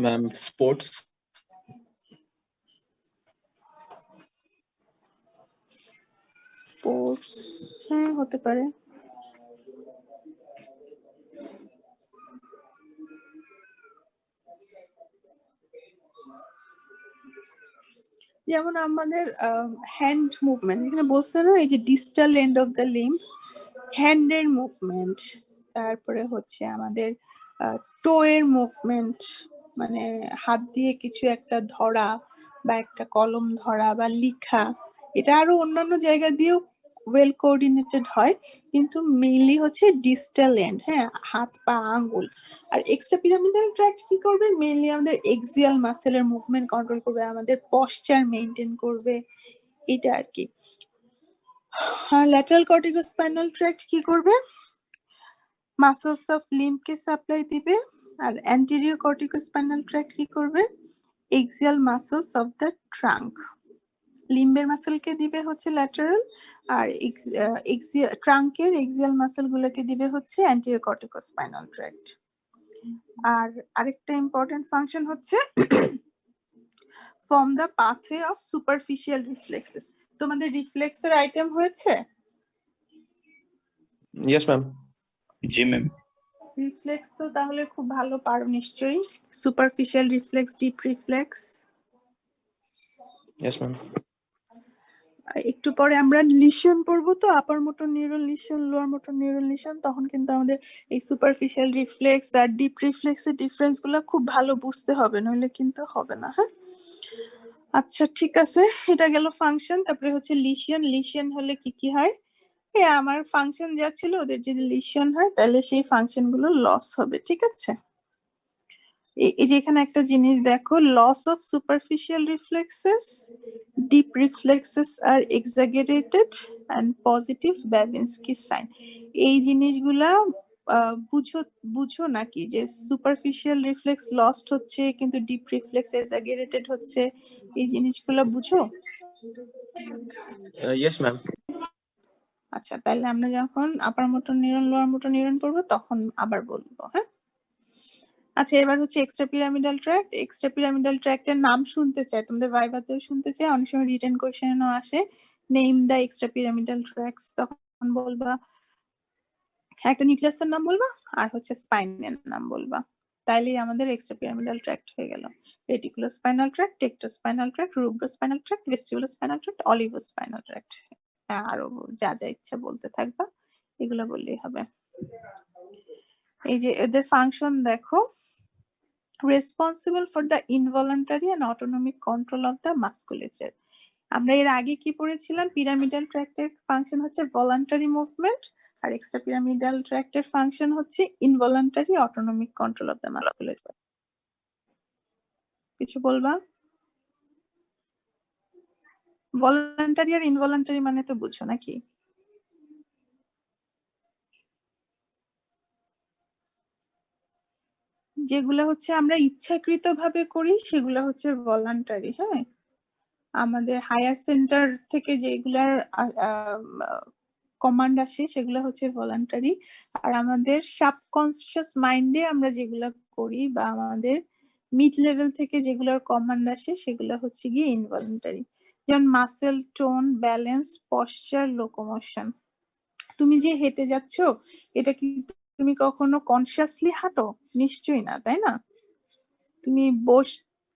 Ma'am sports. স্পোর্টস, হ্যাঁ হতে পারে। যেমন আমাদের হ্যান্ড মুভমেন্ট, এখানে বলছে না এই যে distal end of the limb, হ্যান্ডের মুভমেন্ট, তারপরে হচ্ছে আমাদের টোয়ের মুভমেন্ট, মানে হাত দিয়ে কিছু একটা ধরা বা একটা কলম ধরা বা লিখা, এটা আরো অন্যান্য জায়গা দিয়েও ওয়েল কোঅর্ডিনেটেড হয়, কিন্তু মেইনলি হচ্ছে ডিস্টাল এন্ড, হ্যাঁ, হাত পা আঙ্গুল। আর এক্সট্রা পিরামিডাল ট্র্যাক্ট কি করবে? মেইনলি আমাদের এক্সিয়াল মাসেলের মুভমেন্ট কন্ট্রোল করবে, আমাদের পশ্চার মেইনটেইন করবে, এটা আর কি। ল্যাটারাল কর্টিকোস্পাইনাল ট্র্যাক্ট কি করবে? মাসলস অফ লিম্বকে সাপ্লাই দিবে। আর অ্যান্টেরিয়র কর্টিকোস্পাইনাল ট্র্যাক্ট কি করবে? Axial muscles of the trunk. লিম্বের মাসেলকে দিবে হচ্ছে ল্যাটারাল, আর ট্রাঙ্কের এক্সিয়াল মাসেল গুলোকে দিবে হচ্ছে অ্যান্টেরিয়র কর্টিকোস্পাইনাল ট্র্যাক্ট। আর আরেকটা ইম্পর্টেন্ট ফাংশন হচ্ছে form the pathway of superficial reflexes. তোমাদের রিফ্লেক্সের আইটেম হয়েছে? Yes ma'am. জি ম্যাম। রিফ্লেক্স তো তাহলে খুব ভালো পারো নিশ্চয়ই, superficial reflex, deep reflex. Yes ma'am. একটু পরে আমরা লিশন পড়বো, তো upper motor neuron lesion, lower motor neuron lesion, তখন কিন্তু আমাদের এই সুপারফিশিয়াল রিফ্লেক্স আর ডিপ রিফ্লেক্সের ডিফারেন্স গুলো খুব ভালো বুঝতে হবে, নইলে কিন্তু হবে না। হ্যাঁ, আচ্ছা ঠিক আছে, এটা গেল ফাংশন। তারপরে হচ্ছে লিশন। লিশন হলে কি কি হয়? আমার ফাংশন যা ছিল ওদের যদি লিশন হয় তাহলে সেই ফাংশন গুলো লস হবে, ঠিক আছে? এই যে এখানে একটা জিনিস দেখো, loss of superficial reflexes, deep reflexes আর exaggerated and positive Babinski sign. এই জিনিসগুলা বুঝো নাকি, যে সুপারফিশিয়াল রিফ্লেক্স লস্ট হচ্ছে কিন্তু ডিপ রিফ্লেক্স এক্সাগেরেটেড হচ্ছে, এই জিনিসগুলা বুঝো? Yes ma'am. আচ্ছা, তাহলে আমরা যখন upper motor neuron lower motor neuron পড়বো তখন আবার বলবো। হ্যাঁ, আচ্ছা এবার হচ্ছে extra pyramidal tract. Extra pyramidal ট্র্যাক্টের নাম শুনতে চাই, তোমাদের ভাইভাতেও শুনতে চাই, অনেক সময় রিটেন কোশ্চেনও আসে, name the extra pyramidal tracts. তখন বলবা একটা নিউক্লিয়াসের নাম বলবা আর হচ্ছে স্পাইনের নাম বলবা, তাইলেই আমাদের এক্সট্রা পিরামিডাল ট্র্যাক্ট হয়ে গেল। Reticulospinal tract, tectospinal tract, rubrospinal tract, vestibulospinal tract, olivospinal tract. আরো যা যা ইচ্ছা বলতে থাকবা, এগুলো বললেই হবে। এই যে এদের ফাংশন দেখো, responsible for the involuntary and autonomic control of the musculature. আমরা এর আগে কি পড়েছিলাম? পিরামিডাল ট্র্যাক্টের ফাংশন হচ্ছে ভলান্টারি মুভমেন্ট, আর এক্সট্রা পিরামিডাল ট্র্যাক্টের ফাংশন হচ্ছে involuntary autonomic control of the musculature. কিছু বলবা? ভলান্টারি আর ইনভলান্টারি মানে তো বুঝো নাকি? যেগুলো হচ্ছে আমরা ইচ্ছাকৃত ভাবে করি সেগুলো হচ্ছে ভলান্টারি। হ্যাঁ, আমাদের হায়ার সেন্টার থেকে যেগুলার কমান্ড আসে সেগুলো হচ্ছে ভলান্টারি, আর আমাদের সাবকনসিয়াস মাইন্ডে আমরা যেগুলো করি বা আমাদের মিড লেভেল থেকে যেগুলোর কমান্ড আসে সেগুলো হচ্ছে গিয়ে ইনভলান্টারি। যেমন muscle tone, balance, posture, locomotion. তুমি যে হেঁটে যাচ্ছ, এটা কি তুমি কখনো কনসিয়াসলি হাঁটো? নিশ্চয়ই না, তাই না? তুমি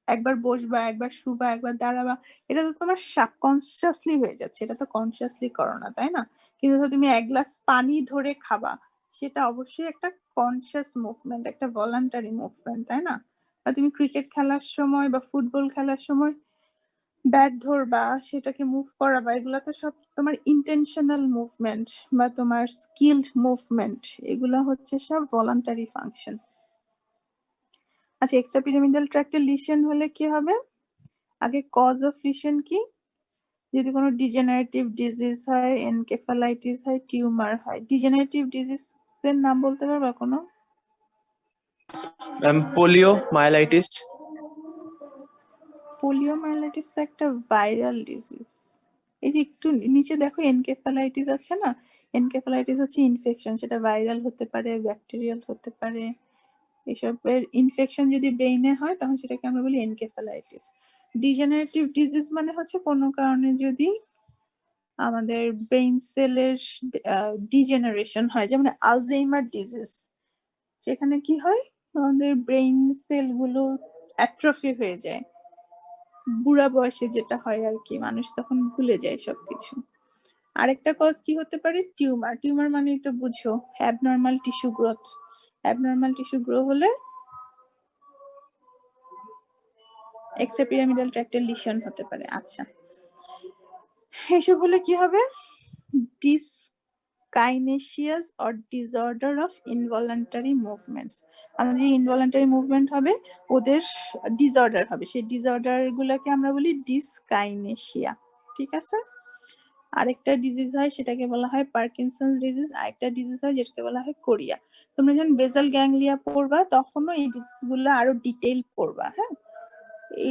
একবার বসবা, একবার শুবা, একবার দাঁড়াবা, এটা তো তোমার সাবকনসিয়াসলি হয়ে যাচ্ছে, এটা তো কনসিয়াসলি করো না, তাই না? কিন্তু তুমি এক গ্লাস পানি ধরে খাবা, সেটা অবশ্যই একটা কনসিয়াস মুভমেন্ট, একটা ভলান্টারি মুভমেন্ট, তাই না? বা তুমি ক্রিকেট খেলার সময় বা ফুটবল খেলার সময় ব্যাট ধরবা, সেটাকে মুভ করাবা, এগুলা তো সব তোমার ইন্টেনশনাল মুভমেন্ট বা তোমার স্কিলড মুভমেন্ট, এগুলা হচ্ছে সব ভলান্টারি ফাংশন। আচ্ছা, এক্সট্রা পিরামিডাল ট্র্যাক্টে লিশন হলে কি হবে? আগে কজ অফ লিশন কি? যদি কোনো ডিজেনারেটিভ ডিজিজ হয়, এনকেফালাইটিস হয়, টিউমার হয়। ডিজেনারেটিভ ডিজিজের নাম বলতে পারবা কোনো? Ma'am polio myelitis. পোলিওমাইলাইটিস তো একটা ভাইরাল ডিজিজ। এই যে একটু নিচে দেখো এনকেফালাইটিস আছে না, এনকেফালাইটিস হচ্ছে ইনফেকশন, সেটা ভাইরাল হতে পারে, ব্যাকটেরিয়াল হতে পারে। এসবের ইনফেকশন যদি ব্রেইনে হয় তখন সেটাকে আমরা বলি এনকেফালাইটিস। ডিজেনারেটিভ ডিজিজ মানে হচ্ছে কোনো কারণে যদি আমাদের ব্রেইন সেলের ডিজেনারেশন হয়, যেমন আলঝেইমার ডিজিজ, সেখানে কি হয় আমাদের ব্রেইন সেল গুলো অ্যাট্রফি হয়ে যায়, বুড়া বয়সে যেটা হয় আর কি, মানুষ তখন ভুলে যায় সবকিছু। আরেকটা কজ কি হতে পারে? টিউমার। টিউমার মানেই তো বুঝো abnormal tissue growth. Abnormal tissue grow হলে এক্সট্রা পিরামিডাল ট্র্যাক্টের লিশন হতে পারে। আচ্ছা, এসব হলে কি হবে? Dyskinesias or disorder of involuntary movements. আমাদের যে ইনভলান্টারি মুভমেন্ট হবে ওদের ডিসঅর্ডার হবে, সেই ডিসঅর্ডার গুলোকে আমরা বলি ডিসকাইনেসিয়া। ঠিক আছে? আরেকটা ডিজিজ হয় সেটাকে বলা হয় পার্কিনসন্স ডিজিজ, আরেকটা ডিজিজ হয় যেটাকে বলা হয় কোরিয়া। তোমরা যখন বেসাল গ্যাংলিয়া পড়বা তখনও এই ডিজিজ গুলো আরো ডিটেইল পড়বা। হ্যাঁ,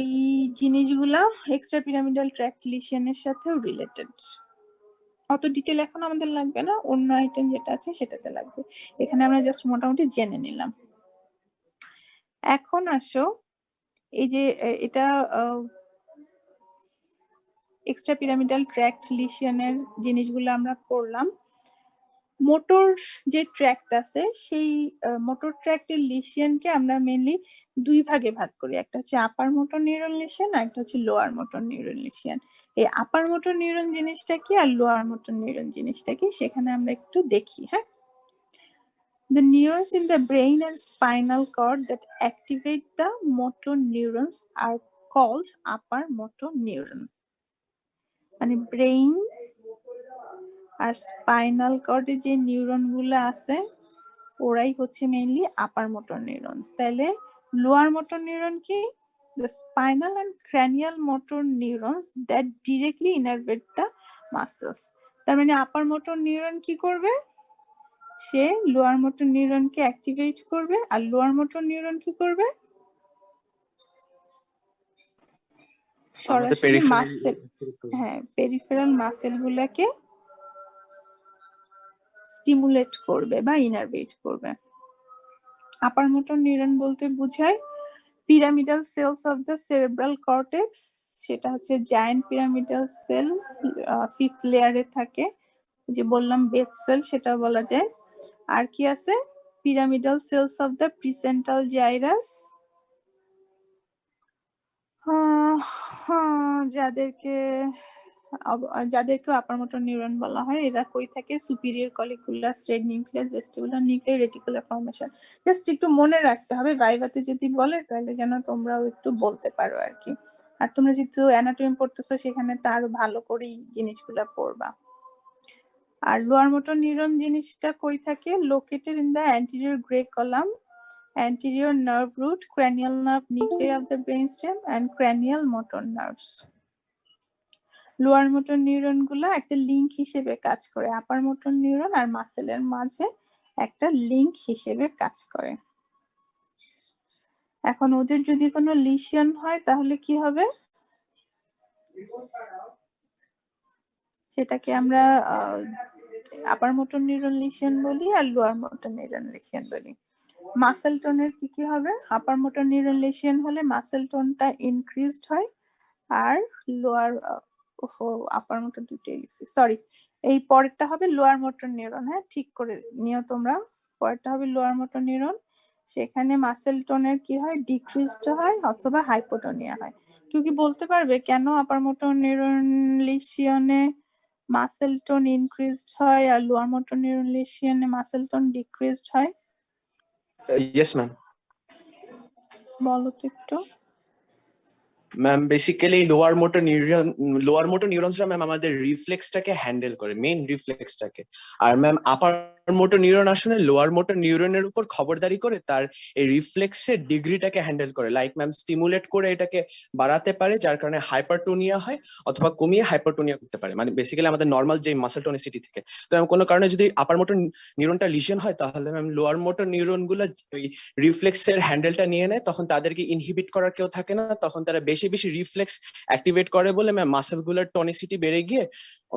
এই জিনিসগুলা এক্সট্রা পিরামিডাল ট্র্যাক্ট লিশনের সাথেও রিলেটেড। অত ডিটেল এখন আমাদের লাগবে না, অন্য আইটেম যেটা আছে সেটাতে লাগবে। এখানে আমরা জাস্ট মোটামুটি জেনে নিলাম। এখন আসো, এই যে এটা এক্সট্রা পিরামিডাল ট্র্যাক্ট লিশনের জিনিসগুলো আমরা পড়লাম। মোটর যে ট্র্যাক্ট আছে সেই মোটর ট্র্যাক্টের লিশনকে আমরা মেইনলি দুই ভাগে ভাগ করি, একটা হচ্ছে আপার মোটর নিউরন লিশন আর একটা হচ্ছে লোয়ার মোটর নিউরন লিশন। এই আপার মোটর নিউরন জিনিসটা কি আর লোয়ার মোটর নিউরন জিনিসটা কি সেখানে আমরা একটু দেখি। হ্যাঁ, the neurons in the brain and spinal cord that activate the motor neurons are called upper motor neuron। মানে ব্রেইন আর স্পাইনাল কর্ডে যে নিউরন গুলো আছে ওরাই হচ্ছে মেইনলি আপার মোটর নিউরন। তাহলে লোয়ার মোটর নিউরন কি? The spinal and cranial motor neurons that directly innervate the muscles। তার মানে আপার মোটর নিউরন কি করবে? সে লোয়ার মোটর নিউরনকে অ্যাক্টিভেট করবে, আর লোয়ার মোটর নিউরন কি করবে? আমাদের সরাসরি peripheral মাসেল, হ্যাঁ পেরিফেরাল মাসেল গুলাকে স্টিমুলেট করবে বা ইনারভেট করবে। আপার মোটর নিউরন বলতে বোঝায় pyramidal cells of the cerebral cortex, সেটা হচ্ছে জায়ান্ট পিরামিডাল সেল, ফিফথ লেয়ারে থাকে, যে বললাম বেস সেল সেটা বলা যায়। আর কি আছে? Pyramidal cells of the precentral gyrus, যাদেরকে আপার মোটর নিউরন বলা হয়। এরা কই থাকে? Superior colliculus, red nucleus, vestibular nucleus, reticular formation. Just একটু মনে রাখতে হবে, ভাইভাতে যদি বলে তাহলে যেন তোমরাও একটু বলতে পারো আর কি। আর তোমরা যেহেতু অ্যানাটমি পড়তেছো সেখানে তো আরো ভালো করেই জিনিসগুলা পড়বা। আর লোয়ার মোটর নিউরন জিনিসটা কই থাকে? Located in the anterior grey column, anterior nerve root, cranial nerve nuclei of the brainstem and cranial motor nerves। Lower motor neuron গুলা একটা লিংক হিসেবে কাজ করে, আপার মোটর নিউরন আর মাসেলের মাঝে একটা লিংক হিসেবে কাজ করে। এখন ওদের যদি কোনো লিশন হয় তাহলে কি হবে? সেটাকে আমরা আপার মোটর নিউরন লিশন বলি আর লোয়ার মোটর নিউরন লিশন বলি। মাসেল টোনের কি কি হবে? আপার মোটর নিউরন লিশন হলে মাসেল টোনটা ইনক্রিজড হয়, আর লোয়ার আপার মোটর দুটোই লিখছি, সরি, এই পরেরটা হবে লোয়ার মোটর নিউরন। হ্যাঁ, ঠিক করে নিও তোমরা, পরেরটা হবে লোয়ার মোটর নিউরন। সেখানে মাসেল টোনের কি হয়? ডিক্রিজড হয় অথবা হাইপোটোনিয়া হয়। কেউ কি বলতে পারবে কেন আপার মোটর নিউরন লিশনে মাসেল টোন ইনক্রিজড হয় আর লোয়ার মোটর নিউরন লিশনে মাসেল টোন ডিক্রিজড হয়? Yes, ma'am. বলো তো একটু। ম্যাম বেসিক্যালি লোয়ার মোটর নিউরনসরা ম্যাম আমাদের রিফ্লেক্সটাকে হ্যান্ডেল করে, মেইন রিফ্লেক্সটাকে। আর ম্যাম আপার মোটর নিউরন আসলে লোয়ার মোটর নিউরনের উপর খবরদারি করে তার এই রিফ্লেক্সের ডিগ্রিটাকে হ্যান্ডেল করে, লাইক ম্যাম স্টিমুলেট করে এটাকে বাড়াতে পারে, যার কারণে হাইপারটোনিয়া হয়, অথবা কমিয়ে হাইপারটোনিয়া করতে পারে, মানে বেসিক্যালি আমাদের নর্মাল যে মাসেল টনিসিটি থেকে। তো ম্যাম কোনো কারণে যদি আপার মোটর নিউরনটা লিশন হয়, তাহলে ম্যাম লোয়ার মোটর নিউরন গুলো ওই রিফ্লেক্সের হ্যান্ডেলটা নিয়ে নেয়, তখন তাদেরকে ইনহিবিট করার কেউ থাকে না, তখন তারা বেশি বেশি রিফ্লেক্স অ্যাক্টিভেট করে বলে ম্যাম মাসেল গুলোর টনিসিটি বেড়ে গিয়ে,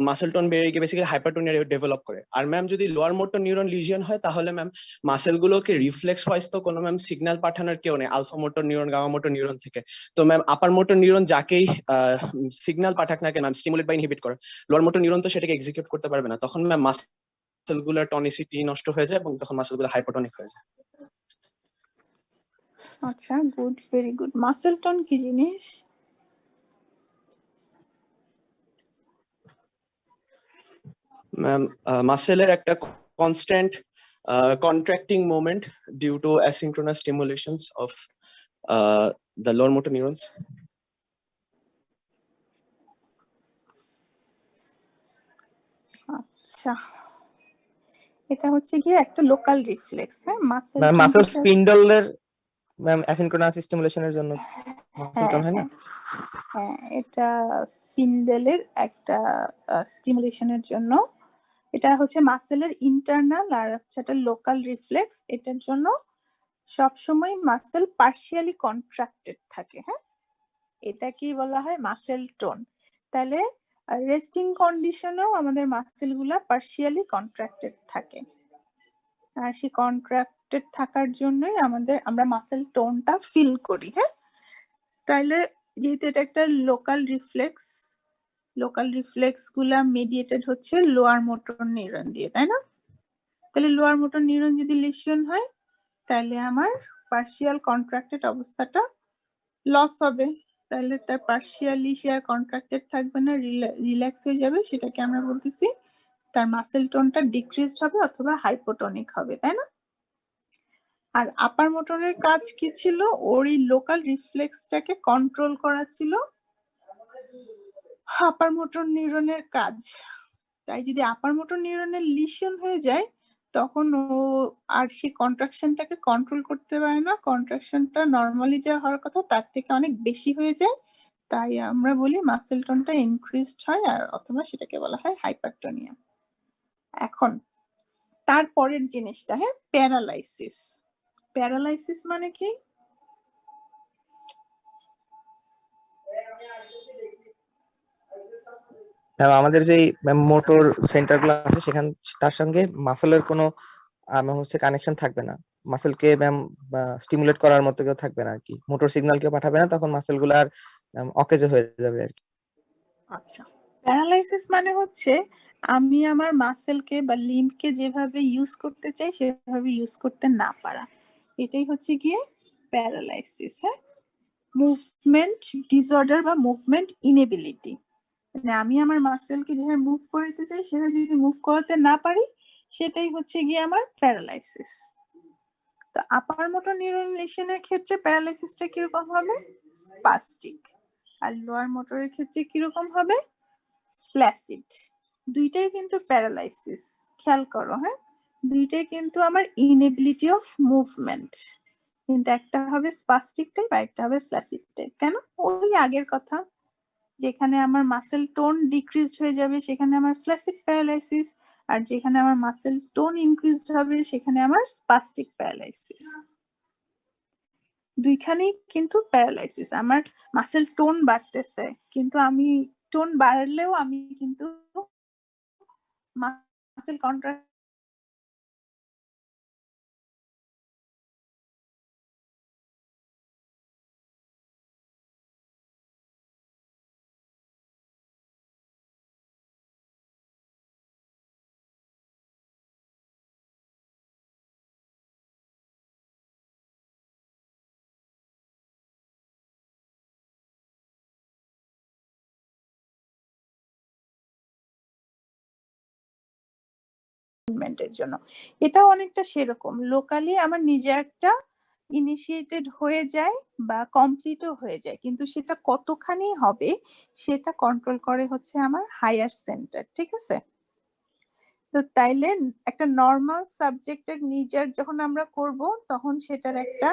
মাসেল টোন বেড়ে গিয়ে বেসিক্যালি হাইপারটোনিয়া ডেভেলপ করে। আর ম্যাম যদি লোয়ার মোটর নিউরন লিজিয়ন হয়, তাহলে ম্যাম মাসেল গুলোকে রিফ্লেক্স ওয়াইজ তো কোনো ম্যাম সিগন্যাল পাঠানোর কেউ নেই alpha motor neuron, gamma motor neuron থেকে। তো ম্যাম আপার মোটর নিউরন যাকেই সিগন্যাল পাঠাক না কেন ম্যাম, স্টিমুলেট বা ইনহিবিট করে, লোয়ার মোটর নিউরন তো সেটাকে এক্সিকিউট করতে পারবে না, তখন ম্যাম মাসেল গুলোর টনিসিটি নষ্ট হয়ে যায় এবং তখন মাসেল গুলো হাইপারটোনিক হয়ে যায়। আচ্ছা, good, very good. Muscle tone কি জিনিস? ম্যাম মাসেলের একটা constant contracting moment due to asynchronous stimulations of the lower motor neurons. আচ্ছা, এটা হচ্ছে গিয়ে একটা লোকাল রিফ্লেক্স। হ্যাঁ, মাসেল ম্যাম টোন মাসেল হচ্ছে, স্পিন্ডলের ম্যাম অ্যাসিনক্রোনাস স্টিমুলেশনের জন্য মাসেল হ্যাঁ টোন হয় না? হ্যাঁ, এটা স্পিন্ডেলের একটা স্টিমুলেশনের জন্য। এটা হচ্ছে মাসেলের ইন্টারনাল আর হচ্ছে একটা লোকাল রিফ্লেক্স। এটার জন্য সবসময় মাসেল পার্শিয়ালি কন্ট্রাক্টেড থাকে। হ্যাঁ, এটা কি বলা হয়? Muscle tone. তাহলে রেস্টিং কন্ডিশনেও আমাদের মাসেল গুলা পার্শিয়ালি কন্ট্রাক্টেড থাকে, আর সেই কন্ট্রাক্টেড থাকার জন্যই আমরা মাসেল টোনটা ফিল করি। হ্যাঁ, তাহলে যেহেতু এটা একটা লোকাল রিফ্লেক্স গুলা মেডিয়েটেড হচ্ছে লোয়ার মোটর নিউরন দিয়ে, তাই না? তাহলে লোয়ার মোটর নিউরন যদি লিশন হয়, তাহলে আমার পার্শিয়াল কন্ট্রাক্টেড অবস্থাটা লস হবে। তাহলে তার পার্শিয়ালি সে আর কন্ট্রাক্টেড থাকবে না, রিল্যাক্স হয়ে যাবে, সেটাকে আমরা বলতেছি তার মাসেল টোনটা ডিক্রিজড হবে অথবা হাইপোটনিক হবে, তাই না? আর আপার মোটরের কাজ কি ছিল? ওর এই লোকাল রিফ্লেক্সটাকে কন্ট্রোল করা ছিল আপার মোটর নিউরনের কাজ। তাই যদি আপার মোটর নিউরনের লিশন হয়ে যায়, তখন ও আর সেই কন্ট্রাকশনটাকে কন্ট্রোল করতে পারে না, কন্ট্রাকশনটা নর্মালি যা হওয়ার কথা তার থেকে অনেক বেশি হয়ে যায়। তাই আমরা বলি মাসেল টোনটা ইনক্রিজড হয়, আর অথবা সেটাকে বলা হয় হাইপারটোনিয়া। এখন তারপরের জিনিসটা, হ্যাঁ, প্যারালাইসিস। প্যারালাইসিস মানে কি? ম্যাম আমাদের যে মোটর সেন্টার গুলো আছে সেখান তার সঙ্গে মাসেলের কোনো হচ্ছে কানেকশন থাকবে না, মাসেলকে ম্যাম স্টিমুলেট করার মতো কেউ থাকবে না আর কি, মোটর সিগন্যাল কেউ পাঠাবে না, তখন মাসেল গুলো আর অকেজ হয়ে যাবে আর কি। আচ্ছা, প্যারালাইসিস মানে হচ্ছে আমি আমার মাসেলকে বা লিম্বকে যেভাবে ইউজ করতে চাই সেভাবে ইউজ করতে না পারা, এটাই হচ্ছে গিয়ে প্যারালাইসিস। হ্যাঁ, মুভমেন্ট ডিসঅর্ডার বা মুভমেন্ট ইনএবিলিটি, মানে আমি আমার মাসেলকে যেভাবে মুভ করাতে চাই সেভাবে যদি মুভ করাতে না পারি, সেটাই হচ্ছে গিয়ে আমার প্যারালাইসিস। তো আপার মোটর নিউরন লিশনের ক্ষেত্রে প্যারালাইসিসটা কিরকম হবে? স্পাস্টিক। আর লোয়ার মোটরের ক্ষেত্রে কিরকম হবে? ফ্ল্যাসিড। দুইটাই কিন্তু প্যারালাইসিস, খেয়াল করো। হ্যাঁ, দুইটাই কিন্তু আমার ইনএবিলিটি অফ মুভমেন্ট, কিন্তু একটা হবে স্পাস্টিক টাইপ আর একটা হবে ফ্ল্যাসিড টাইপ। কেন? ওই আগের কথা, যেখানে আমার মাসেল টোন ডিক্রিজড হয়ে যাবে সেখানে আমার ফ্ল্যাসিড প্যারালাইসিস, আর যেখানে আমার মাসেল টোন ইনক্রিজড হবে সেখানে আমার স্পাস্টিক প্যারালাইসিস। দুইখানেই কিন্তু প্যারালাইসিস। আমার মাসেল টোন বাড়তেছে, কিন্তু আমি টোন বাড়লেও আমি কিন্তু মাসেল কন্ট্রাক্ট মুভমেন্টের জন্য। এটা অনেকটা সেরকম, লোকালি আমার নিজে একটা ইনিশিয়েটেড হয়ে যায় বা কমপ্লিটও হয়ে যায়, কিন্তু সেটা কতখানি হবে সেটা কন্ট্রোল করে হচ্ছে আমার হায়ার সেন্টার। ঠিক আছে? তো তাইলে একটা নর্মাল সাবজেক্টের নিজের যখন আমরা করব তখন সেটার একটা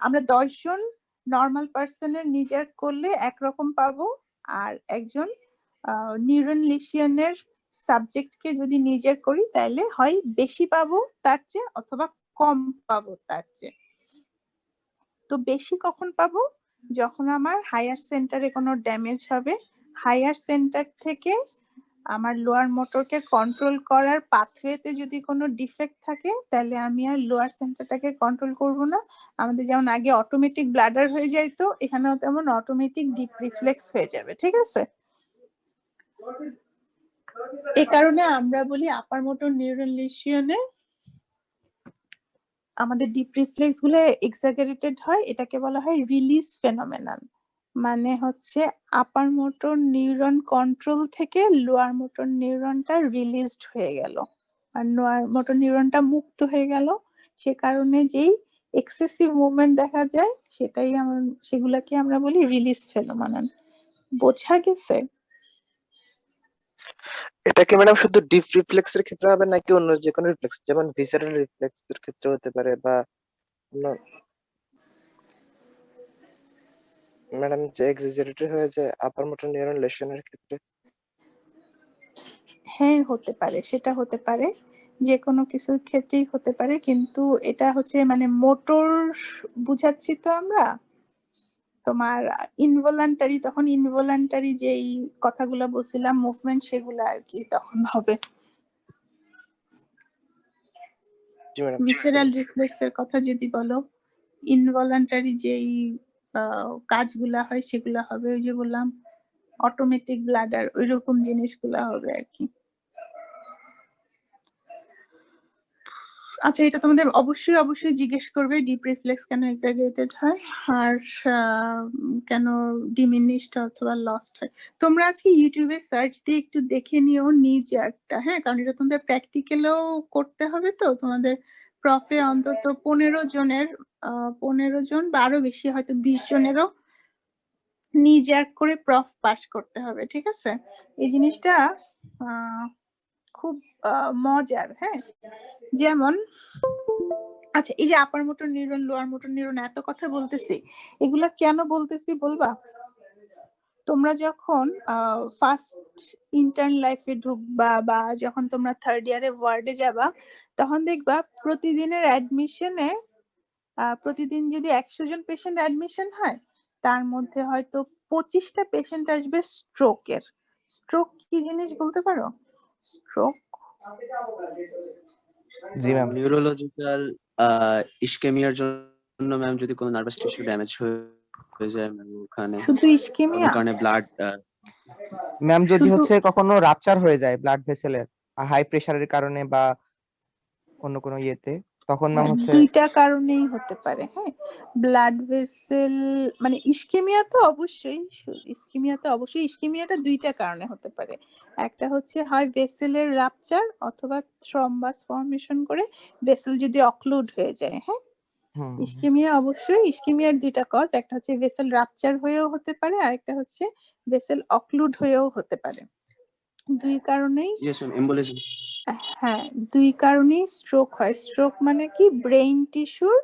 আমরা 10 জন নর্মাল পার্সনের নিজের করলে একরকম পাবো, আর একজন নিউরন লিশিয়ানের সাবজেক্টকে যদি নিজের করি তাহলে হয় বেশি পাবো তার চেয়ে, অথবা কম পাবো তার চেয়ে। তো বেশি কখন পাবো? যখন আমার হায়ার সেন্টারে কোনো ড্যামেজ হবে, হায়ার সেন্টার থেকে আমার লোয়ার মোটরকে কন্ট্রোল করার পাথওয়েতে যদি কোনো ডিফেক্ট থাকে তাহলে আমি আর লোয়ার সেন্টারটাকে কন্ট্রোল করব না। আমাদের যেমন আগে অটোমেটিক ব্লাডার হয়ে যাইতো, এখানেও তেমন অটোমেটিক ডিপ রিফ্লেক্স হয়ে যাবে। ঠিক আছে? এই কারণে আমরা বলি আপার মোটর নিউরন লিশিয়নে আমাদের ডিপ রিফ্লেক্স গুলো এক্সাজারেটেড হয়, এটাকে বলা হয় রিলিজ ফেনোমেনন। মানে হচ্ছে আপার মোটর নিউরন কন্ট্রোল থেকে লোয়ার মোটর নিউরনটা রিলিজড হয়ে গেল, আর লোয়ার মোটর নিউরনটা মুক্ত হয়ে গেল। সে কারণে যেই এক্সেসিভ মুভমেন্ট দেখা যায় সেগুলাকে আমরা বলি রিলিজ ফেনোমেনন। বোঝা গেছে? এটা কি ম্যাডাম শুধু ডিপ রিফ্লেক্সের ক্ষেত্রে হবে নাকি অন্য যে কোনো রিফ্লেক্স, যেমন ভিসারাল রিফ্লেক্সের ক্ষেত্রে হতে পারে, বা ম্যাডাম যে এক্সাজারেটেড হয়ে যায় আপার মোটর নিউরন লেশনের ক্ষেত্রে? হ্যাঁ, হতে পারে, সেটা হতে পারে, যে কোনো কিছুর ক্ষেত্রেই হতে পারে, কিন্তু এটা হচ্ছে মানে মোটর বুঝাচ্ছি তো আমরা। তোমার ইনভলান্টারি, তখন ইনভলান্টারি যেই কথাগুলো বলছিলাম মুভমেন্ট, সেগুলো আর কি তখন হবে। জি ম্যাডাম। ভিসেরাল রিফ্লেক্সের কথা যদি বলো, ইনভলান্টারি যেই কাজগুলা হয় সেগুলা হবে ওই যে বললাম অটোমেটিক ব্লাডার, ওইরকম জিনিসগুলা হবে আর কি। আচ্ছা, এটা তোমাদের অবশ্যই অবশ্যই জিজ্ঞেস করবে ডিপ রিফ্লেক্স কেন এক্সাজারেটেড হয় আর কেন ডিমিনিশড অথবা লস্ট হয়। তোমরা আজকে ইউটিউবে সার্চ দিয়ে একটু দেখে নিও নিজ একটা, হ্যাঁ, কারণ এটা তোমাদের প্র্যাকটিক্যালও করতে হবে। তো তোমাদের প্রফে অন্তত 15 জনের 15 জন বা আরো বেশি, হয়তো 20 জনেরও নিজ করে প্রফ পাস করতে হবে। ঠিক আছে? এই জিনিসটা খুব মজার। হ্যাঁ, যেমন আচ্ছা, এই যে আপার motor neuron lower motor neuron এত কথা বলতেছি, এগুলা কেন বলতেছি বলবা? তোমরা যখন ফার্স্ট ইন্টার্ন লাইফে ঢুকবা বা যখন তোমরা থার্ড ইয়ারে ওয়ার্ডে যাবা, তখন দেখবা প্রতিদিনের অ্যাডমিশনে প্রতিদিন যদি 100 জন পেশেন্ট অ্যাডমিশন হয়, তার মধ্যে হয়তো 25টা পেশেন্ট আসবে স্ট্রোকের। স্ট্রোক কি জিনিস বলতে পারো? স্ট্রোক জি ম্যাম। নিউরোলজিক্যাল ইসকেমিয়ার জন্য ম্যাম যদি কোনো নার্ভাস টিস্যু ড্যামেজ হয়ে যায় ম্যাম, ওখানে শুধু ওই ইসকেমিয়া? কারণে ব্লাড ম্যাম যদি শুধু হচ্ছে কখনো রাপচার হয়ে যায় ব্লাড ভেসেলের হাই প্রেসারের কারণে বা অন্য কোনো ইয়েতে, তখন ম্যাম হচ্ছে দুইটা কারণেই হতে পারে। হ্যাঁ, ব্লাড ভেসেল মানে ইসকেমিয়াটা দুইটা কারণে হতে পারে। একটা হচ্ছে হয় ভেসেলের রাপচার অথবা থ্রম্বাস ফর্মেশন করে ভেসেল যদি অক্লুড হয়ে যায়। হ্যাঁ, ইসকেমিয়ার দুইটা কজ, একটা হচ্ছে ভেসেল রাপচার হয়েও হতে পারে, আর একটা হচ্ছে ভেসেল অক্লুড হয়েও হতে পারে। দুই কারণেই ইয়েস ম্যাম, এম্বোলিজম। হ্যাঁ, দুই কারণেই স্ট্রোক হয়। স্ট্রোক মানে কি? ব্রেইন টিস্যুর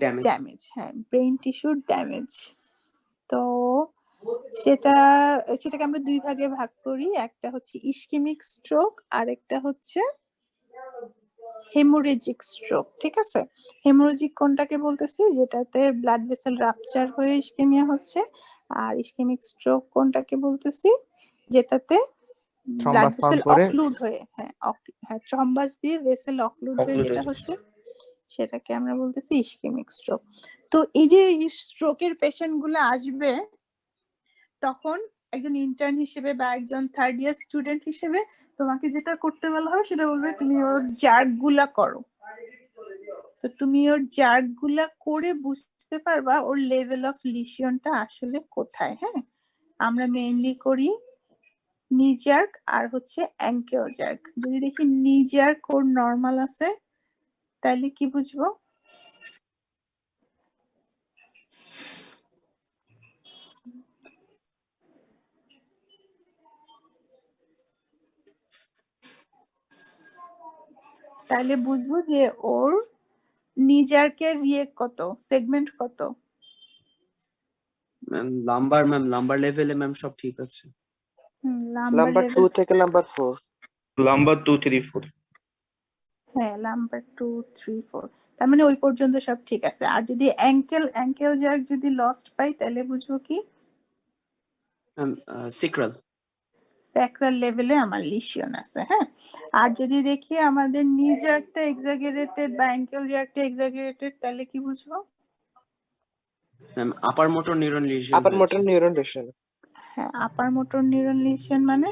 ড্যামেজ। হ্যাঁ, ব্রেইন টিস্যুর ড্যামেজ। তো সেটাকে আমরা দুই ভাগে ভাগ করি, একটা হচ্ছে ইসকেমিক স্ট্রোক আর একটা হচ্ছে হেমোরেজিক স্ট্রোক। ঠিক আছে? হেমোরেজিক কোনটাকে বলতেছি? যেটাতে ব্লাড ভেসেল রাপচার হয়ে ইসকেমিয়া হচ্ছে। আর ইসকেমিক স্ট্রোক কোনটাকে বলতেছি? যেটাতে ব্লাড থ্রম্বাস ফর্ম ভেসেল করে অক্লুড হয়ে, হ্যাঁ থ্রম্বাস দিয়ে ভেসেল অক্লুড হয়ে যেটা হচ্ছে সেটাকে আমরা বলতেছি ইসকেমিক স্ট্রোক। তো এই যে স্ট্রোকের পেশেন্ট গুলো আসবে, তখন একজন ইন্টার্ন হিসেবে বা একজন থার্ড ইয়ার স্টুডেন্ট হিসেবে তোমাকে যেটা করতে বলা হবে সেটা বলবে তুমি ওর জার্ক গুলা করো। তো তুমি ওর জার্ক গুলা করে বুঝতে পারবা ওর লেভেল অফ লিশনটা আসলে কোথায়। হ্যাঁ, আমরা মেইনলি করি নি জার্ক আর হচ্ছে অ্যাঙ্কেল জার্ক। যদি দেখি নি জার্ক ওর নর্মাল আছে, তাহলে কি বুঝবো? তাহলে বুঝবো যে ওর নিজার্কের কত, সেগমেন্ট কত। ম্যাম লাম্বার লেভেলে ম্যাম সব ঠিক আছে। লাম্বার নাম্বার 2 লেভেল, থেকে নাম্বার 4। লাম্বার 2, 3, 4। হ্যাঁ লাম্বার 2, 3, 4, তার মানে ওই পর্যন্ত সব ঠিক আছে। আর যদি অ্যাঙ্কেল জার্ক যদি লস্ট পাই তাহলে বুঝবো কি ম্যাম সিক্রাল। স্যাক্রাল লেভেলে আমার লিশিয়ন আছে। হ্যাঁ, আর যদি দেখি আমাদের নি জার্কটা এক্সাজারেটেড বা অ্যাঙ্কেল জার্কটা এক্সাজারেটেড তাহলে কি বুঝবো? Ma'am upper motor neuron lesion upper হয়েছে। Motor neuron lesion. হ্যাঁ, আপার মোটর নিউরন লিশন মানে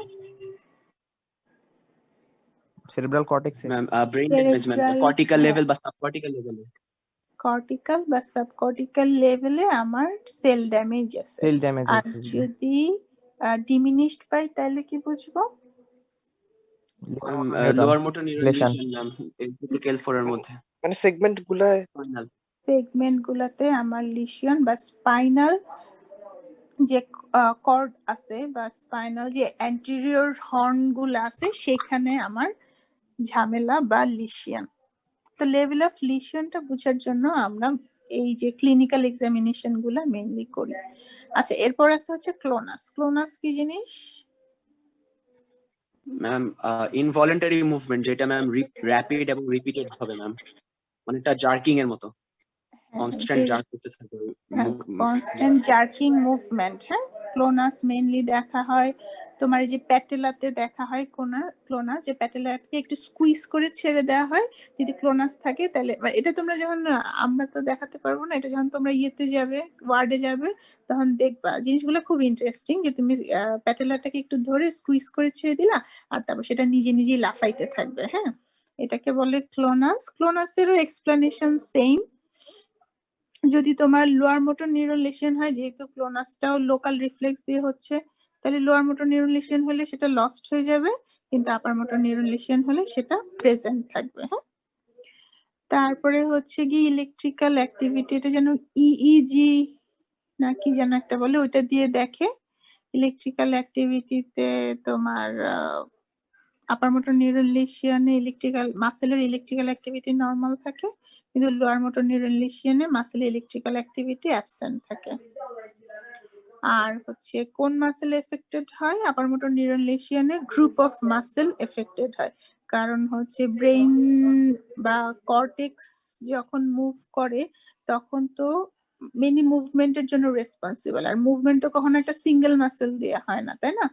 সেরিব্রাল কর্টেক্সে। Ma'am brain damage ma'am, Cerebral, cortical হ্যাঁ। লেভেল বা সাবকর্টিক্যাল লেভেলে। কর্টিক্যাল বা সাবকর্টিক্যাল লেভেলে আমার সেল ড্যামেজ আছে। সেল ড্যামেজ আর আছে। যদি ডিমিনিশড পাই তাহলে কি বুঝবো? Lower motor neuron Lesion. Lesion ma'am, L4 এর মধ্যে। মানে সেগমেন্ট গুলা Spinal। সেগমেন্ট গুলাতে আমার লিশিয়ন বা স্পাইনাল যে কর্ড আছে বা স্পাইনাল যে অ্যান্টেরিয়র হর্ন গুলো আছে সেখানে আমার ঝামেলা বা লিশিয়ন। তো লেভেল অফ লিশনটা বোঝার জন্য আমরা এই যে ক্লিনিক্যাল এক্সামিনেশন গুলা মেইনলি করি। আচ্ছা, এরপর আছে হচ্ছে ক্লোনাস। ক্লোনাস কি জিনিস? ম্যাম ইনভলেন্টারি মুভমেন্ট, যেটা ম্যাম র্যাপিড এবং রিপিটেড হবে ম্যাম, অনেকটা জার্কিং এর মতো, কনস্ট্যান্ট জার্ক করতে থাকবে। Constant jerking movement. হ্যাঁ, ক্লোনাস মেইনলি দেখা হয় তোমার এই যে প্যাটেলাতে দেখা হয় ক্লোনাস, যে প্যাটেলাকে একটু স্কুইজ করে ছেড়ে দেওয়া হয়। যদি ক্লোনাস থাকে তাহলে এটা তোমরা যখন, আমরা তো দেখাতে পারবো না, এটা যখন তোমরা ইয়েতে যাবে, ওয়ার্ডে যাবে, তখন দেখবা জিনিসগুলো খুব ইন্টারেস্টিং। যে তুমি প্যাটেলাটাকে একটু ধরে স্কুইজ করে ছেড়ে দিলা আর তারপর সেটা নিজে নিজেই লাফাইতে থাকবে। হ্যাঁ, এটাকে বলে ক্লোনাস। ক্লোনাসেরও এক্সপ্লেনেশন সেম। যদি তোমার লোয়ার মোটর নিউরন লেশন হয়, যেহেতু ক্লোনাসটাও লোকাল রিফ্লেক্স দিয়ে হচ্ছে, তাহলে লোয়ার মোটর নিউরন লেশন হলে সেটা লস্ট হয়ে যাবে, কিন্তু আপার মোটর নিউরন লেশন হলে সেটা প্রেজেন্ট থাকবে। হ্যাঁ, তারপরে হচ্ছে কি ইলেকট্রিক্যাল অ্যাক্টিভিটি, এটা যেন ইইজি না কি যেন একটা বলে, ওইটা দিয়ে দেখে। ইলেকট্রিক্যাল অ্যাক্টিভিটিতে তোমার আপার মোটর নিউরন লিশিয়ানে ইলেকট্রিক্যাল মাসেলের ইলেকট্রিক্যাল অ্যাক্টিভিটি নরমাল থাকে, কিন্তু লোয়ার মোটর নিউরন লিশিয়ানে মাসেলের ইলেকট্রিক্যাল অ্যাক্টিভিটি অ্যাবসেন্ট থাকে। আর হচ্ছে কোন মাসেল এফেক্টেড হয়? আপার মোটর নিউরন লিশিয়ানে গ্রুপ অফ মাসেল এফেক্টেড হয়, কারণ হচ্ছে ব্রেইন বা কর্টেক্স যখন মুভ করে তখন তো মেনি মুভমেন্টের জন্য রেসপন্সিবল, আর মুভমেন্ট তো কখনো একটা সিঙ্গেল মাসেল দিয়ে হয় না, তাই না?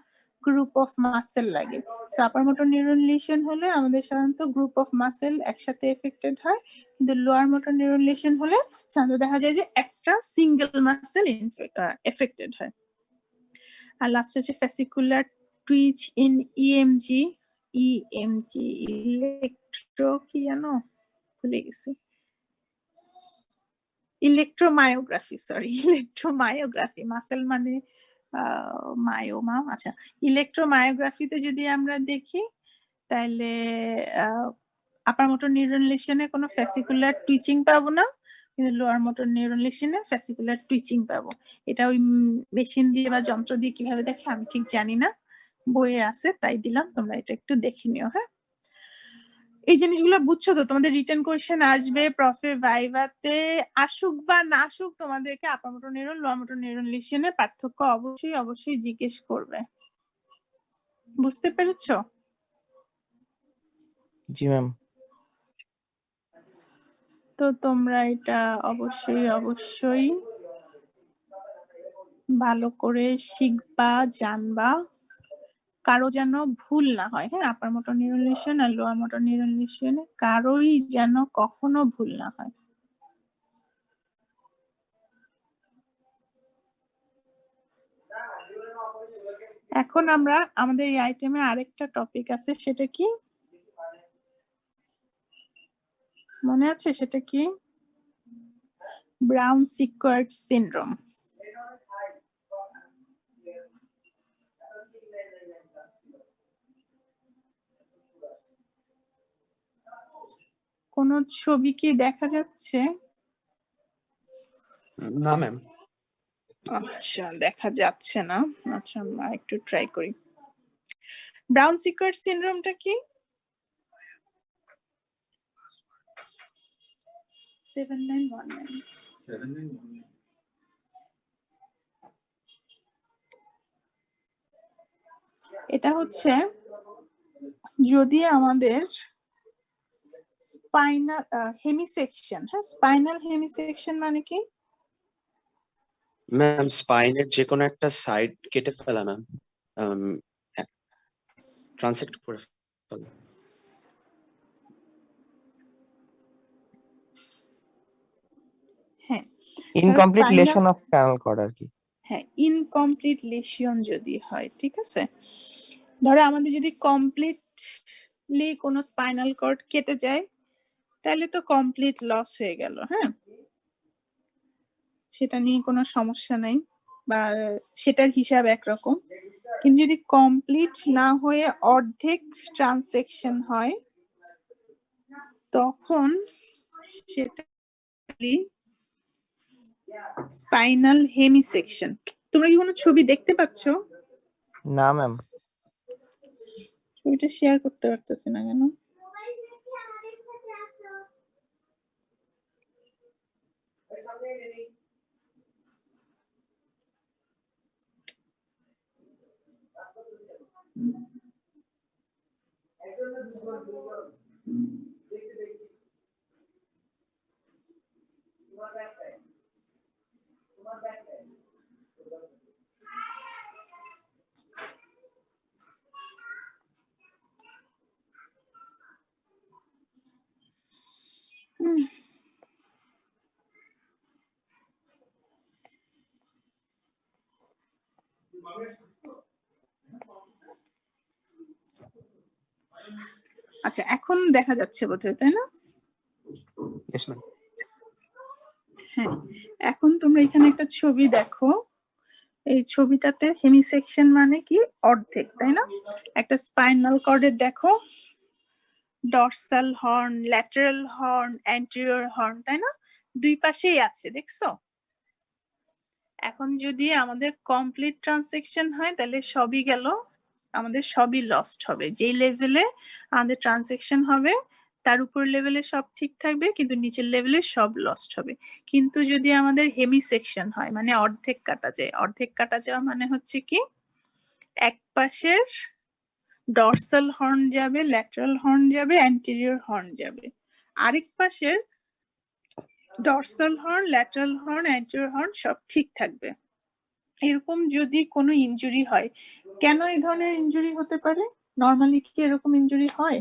গ্রুপ অফ মাসেল লাগে। সো আপার মোটর নিউরন লিশন হলে আমাদের সাধারণত গ্রুপ অফ মাসেল একসাথে এফেক্টেড হয়, কিন্তু লোয়ার মোটর নিউরন লিশন হলে সাধারণত দেখা যায় যে একটা সিঙ্গেল মাসেল এফেক্টেড হয়। আর লাস্ট হচ্ছে ফ্যাসিকুলার টুইচ ইন ইএমজি। ইলেকট্রো কি জানো, ভুলে গেছি, ইলেকট্রোমায়োগ্রাফি, সরি, ইলেকট্রোমায়োগ্রাফি। মাসেল মানে মায়োমা। আচ্ছা, ইলেকট্রোমায়োগ্রাফিতে যদি আমরা দেখি তাহলে আপার মোটর নিউরন লিশনে কোনো ফ্যাসিকুলার টুইচিং পাবো না, কিন্তু লোয়ার মোটর নিউরন লিশনে ফ্যাসিকুলার টুইচিং পাবো। এটা ওই মেশিন দিয়ে বা যন্ত্র দিয়ে কিভাবে দেখে আমি ঠিক জানি না, বইয়ে আছে তাই দিলাম, তোমরা এটা একটু দেখে নিও। হ্যাঁ, এই জিনিসগুলো বুঝছো তো? তোমাদের রিটেন কোয়েশ্চেন আসবে প্রফে ভাইভাতে, আসুক বা না আসুক, তোমাদেরকে upper motor neuron lower motor neuron লিশনের পার্থক্য অবশ্যই অবশ্যই জিজ্ঞেস করবে। বুঝতে পেরেছো? জি ম্যাম। তো তোমরা এটা অবশ্যই অবশ্যই ভালো করে শিখবা, জানবা, কারো যেন ভুল না হয়। হ্যাঁ, আপার মোটর নিউরন লিশন আর লোয়ার মোটর নিউরন লিশনে কারোই যেন কখনো ভুল না হয়। এখন আমরা আমাদের এই আইটেমে আরেকটা টপিক আছে, সেটা কি মনে আছে? সেটা কি? Brown Sequard syndrome. কোন ছবি কি দেখা যাচ্ছে? না ম্যাম। আচ্ছা, দেখা যাচ্ছে না। আচ্ছা, আমরা একটু ট্রাই করি। ব্রাউন সিকোয়ার্ড সিনড্রোমটা কি? 7919 এটা হচ্ছে যদি আমাদের স্পাইনাল হেমিসেকশন, হ্যাঁ স্পাইনাল হেমিসেকশন মানে কি? ম্যাম স্পাইনের যে কোনো একটা সাইড কেটে ফেলা ম্যাম, ট্রান্সেক্ট করে ফেলা। হ্যাঁ incomplete spinal- lesion of spinal cord আর কি। হ্যাঁ ইনকমপ্লিট লেশন যদি হয়, ঠিক আছে, ধরো আমাদের যদি কমপ্লিটলি কোনো স্পাইনাল কর্ড কেটে যায় তাহলে তো কমপ্লিট লস হয়ে গেল, হ্যাঁ সেটা নিয়ে কোনো সমস্যা নাই, বা সেটার হিসাব একরকম। কিন্তু যদি কমপ্লিট না হয়ে অর্ধেক ট্রানজেকশন হয় তখন সেটা স্পাইনাল হেমিসেকশন। তোমরা কি কোনো ছবি দেখতে পাচ্ছো? না ম্যাম। ছবিটা শেয়ার করতে পারতেছি না কেন? আচ্ছা এখন দেখা যাচ্ছে বোধহয়, তাই না? Yes ma'am. হ্যাঁ এখন তোমরা এখানে একটা ছবি দেখো, এই ছবিটাতে হেমিসেকশন মানে কি অর্ধেক, তাই না? একটা স্পাইনাল কর্ডের দেখো dorsal horn, lateral horn, anterior horn, তাই না? দুই পাশেই আছে, দেখছো? এখন যদি আমাদের কমপ্লিট ট্রানজেকশন হয় তাহলে সবই গেল, আমাদের সবই লস্ট হবে। যেই লেভেলে আমাদের ট্রানজেকশন হবে তার উপর লেভেলে সব ঠিক থাকবে কিন্তু নিচের লেভেলে সব লস্ট হবে। কিন্তু যদি আমাদের হেমিসেকশন হয় মানে অর্ধেক কাটা যায়, অর্ধেক কাটা যাওয়া মানে হচ্ছে কি এক পাশের ডরসাল হর্ন যাবে, ল্যাটারাল হর্ন যাবে, অ্যান্টেরিয়র হর্ন যাবে, আরেক পাশের dorsal horn, lateral horn, anterior horn সব ঠিক থাকবে। এরকম যদি কোনো ইনজুরি হয়, কেন এই ধরনের ইনজুরি হতে পারে? নরমালি কি এরকম ইনজুরি হয়?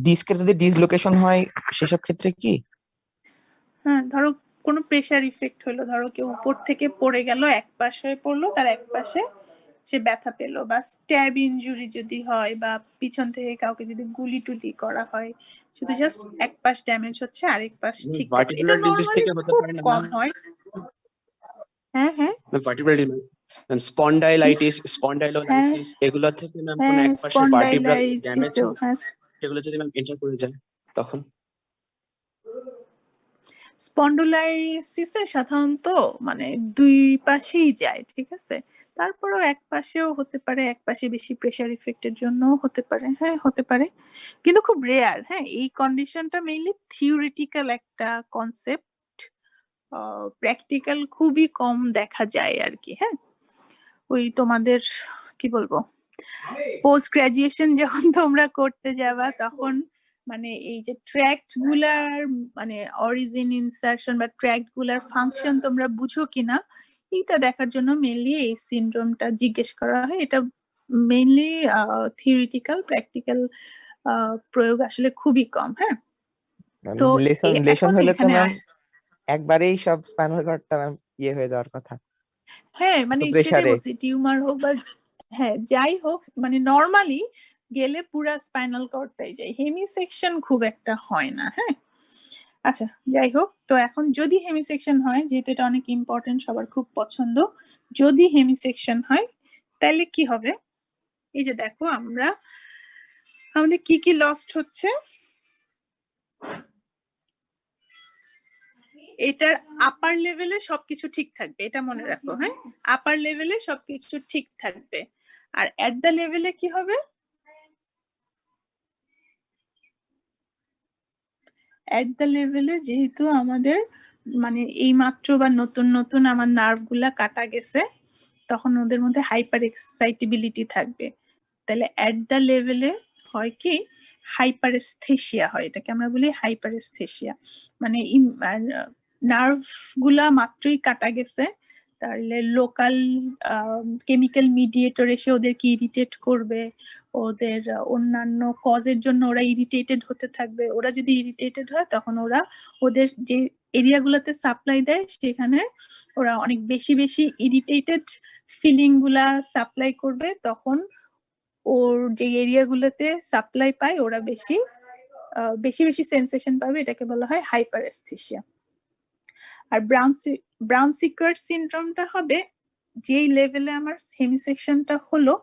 ডিস্কের যদি ডিসলোকেশন হয় সেসব ক্ষেত্রে কি? হ্যাঁ ধরো কোনো প্রেসার ইফেক্ট হলো, ধরো কেউ উপর থেকে পড়ে গেল, এক পাশ হয়ে পড়লো, তার এক পাশে সে ব্যথা পেলো, বা স্ট্যাব ইনজুরি যদি হয়, বা পিছন থেকে কাউকে যদি গুলি টুলি করা হয়, শুধু জাস্ট এক পাশ ড্যামেজ হচ্ছে আরেক পাশ ঠিক থাকে, এটা পার্টিকুলার ডিজিজ নরমালি থেকে হতে খুব পারে না কম ম্যাম? হয়। হ্যাঁ হ্যাঁ পার্টিকুলারলি ম্যাম স্পন্ডাইলাইটিস, স্পন্ডাইলোলাইসিস এগুলো থেকে ম্যাম কোন হ্যাঁ এক পাশের ভার্টিব্রাল ড্যামেজ স্পন্ডাইলাইটিসও, হ্যাঁ সেগুলো যদি ম্যাম এন্টার করে যায় তখন? স্পন্ডোলাইসিসে সাধারণত মানে দুই পাশেই যায়, ঠিক আছে, তারপরেও এক পাশেও হতে পারে, এক পাশে বেশি প্রেসার ইফেক্টের জন্য হতে পারে, হ্যাঁ হতে পারে, কিন্তু খুব রেয়ার। হ্যাঁ এই কন্ডিশনটা মেইনলি থিওরিটিক্যাল একটা কনসেপ্ট, প্র্যাকটিক্যাল খুবই কম দেখা যায় আর কি। হ্যাঁ ওই তোমাদের কি বলবো পোস্ট গ্রাজুয়েশন যখন তোমরা করতে যাবা তখন মানে এই যে ট্র্যাক্ট গুলার মানে অরিজিন, ইনসারশন বা ট্র্যাক্ট গুলার ফাংশন তোমরা বুঝো কিনা এইটা দেখার জন্য মেইনলি এই সিনড্রোমটা জিজ্ঞেস করা হয়। এটা মেইনলি থিওরিটিক্যাল, প্র্যাকটিক্যাল প্রয়োগ আসলে খুবই কম। হ্যাঁ তো লেশন এখন হলে তো এখানে ম্যাম একবারেই সব স্পাইনাল কর্ডটা ম্যাম ইয়ে হয়ে যাওয়ার কথা। হ্যাঁ মানে সেটাই প্রেসারে বলছি, টিউমার হোক বা হ্যাঁ যাই হোক, মানে নরমালি গেলে পুরা স্পাইনাল কর্ডটাই যায়, হেমিসেকশন খুব একটা হয় না। হ্যাঁ আচ্ছা যাই হোক, তো এখন যদি হেমিসেকশন হয়, যেহেতু এটা অনেক ইম্পর্টেন্ট, সবার খুব পছন্দ, যদি হেমিসেকশন হয় তাহলে কি হবে? এই যে দেখো আমরা আমাদের কি কি লস্ট হচ্ছে, এটার আপার লেভেলে সবকিছু ঠিক থাকবে, এটা মনে রাখো। হ্যাঁ আপার লেভেলে সবকিছু ঠিক থাকবে, আর এট দ্য লেভেলে কি হবে? এট দ্য লেভেলে যেহেতু আমাদের মানে এই মাত্র বা নতুন নতুন আমার নার্ভ গুলা কাটা গেছে, তখন ওদের মধ্যে হাইপার এক্সাইটেবিলিটি থাকবে। তাহলে এট দ্য লেভেলে হয় কি হাইপারেস্থেসিয়া হয়, এটাকে আমরা বলি হাইপারেস্থেসিয়া। মানে নার্ভ গুলা মাত্রই কাটা গেছে, তাহলে লোকাল কেমিক্যাল মিডিয়েটর এসে ওদেরকে ইরিটেট করবে, ওদের অন্যান্য কজের জন্য ওরা ইরিটেটেড হতে থাকবে। ওরা যদি ইরিটেটেড হয় তখন ওরা ওদের যে এরিয়াগুলোতে সাপ্লাই দেয় সেখানে ওরা অনেক বেশি বেশি ইরিটেটেড ফিলিং গুলা সাপ্লাই করবে, তখন ওর যে এরিয়াগুলোতে সাপ্লাই পায় ওরা বেশি বেশি সেন্সেশন পাবে, এটাকে বলা হয় হাইপারেস্থেসিয়া। আর ব্রাউন সিকার সিনড্রোমটা হবে যেই লেভেলে আমার হেমিসেকশনটা হলো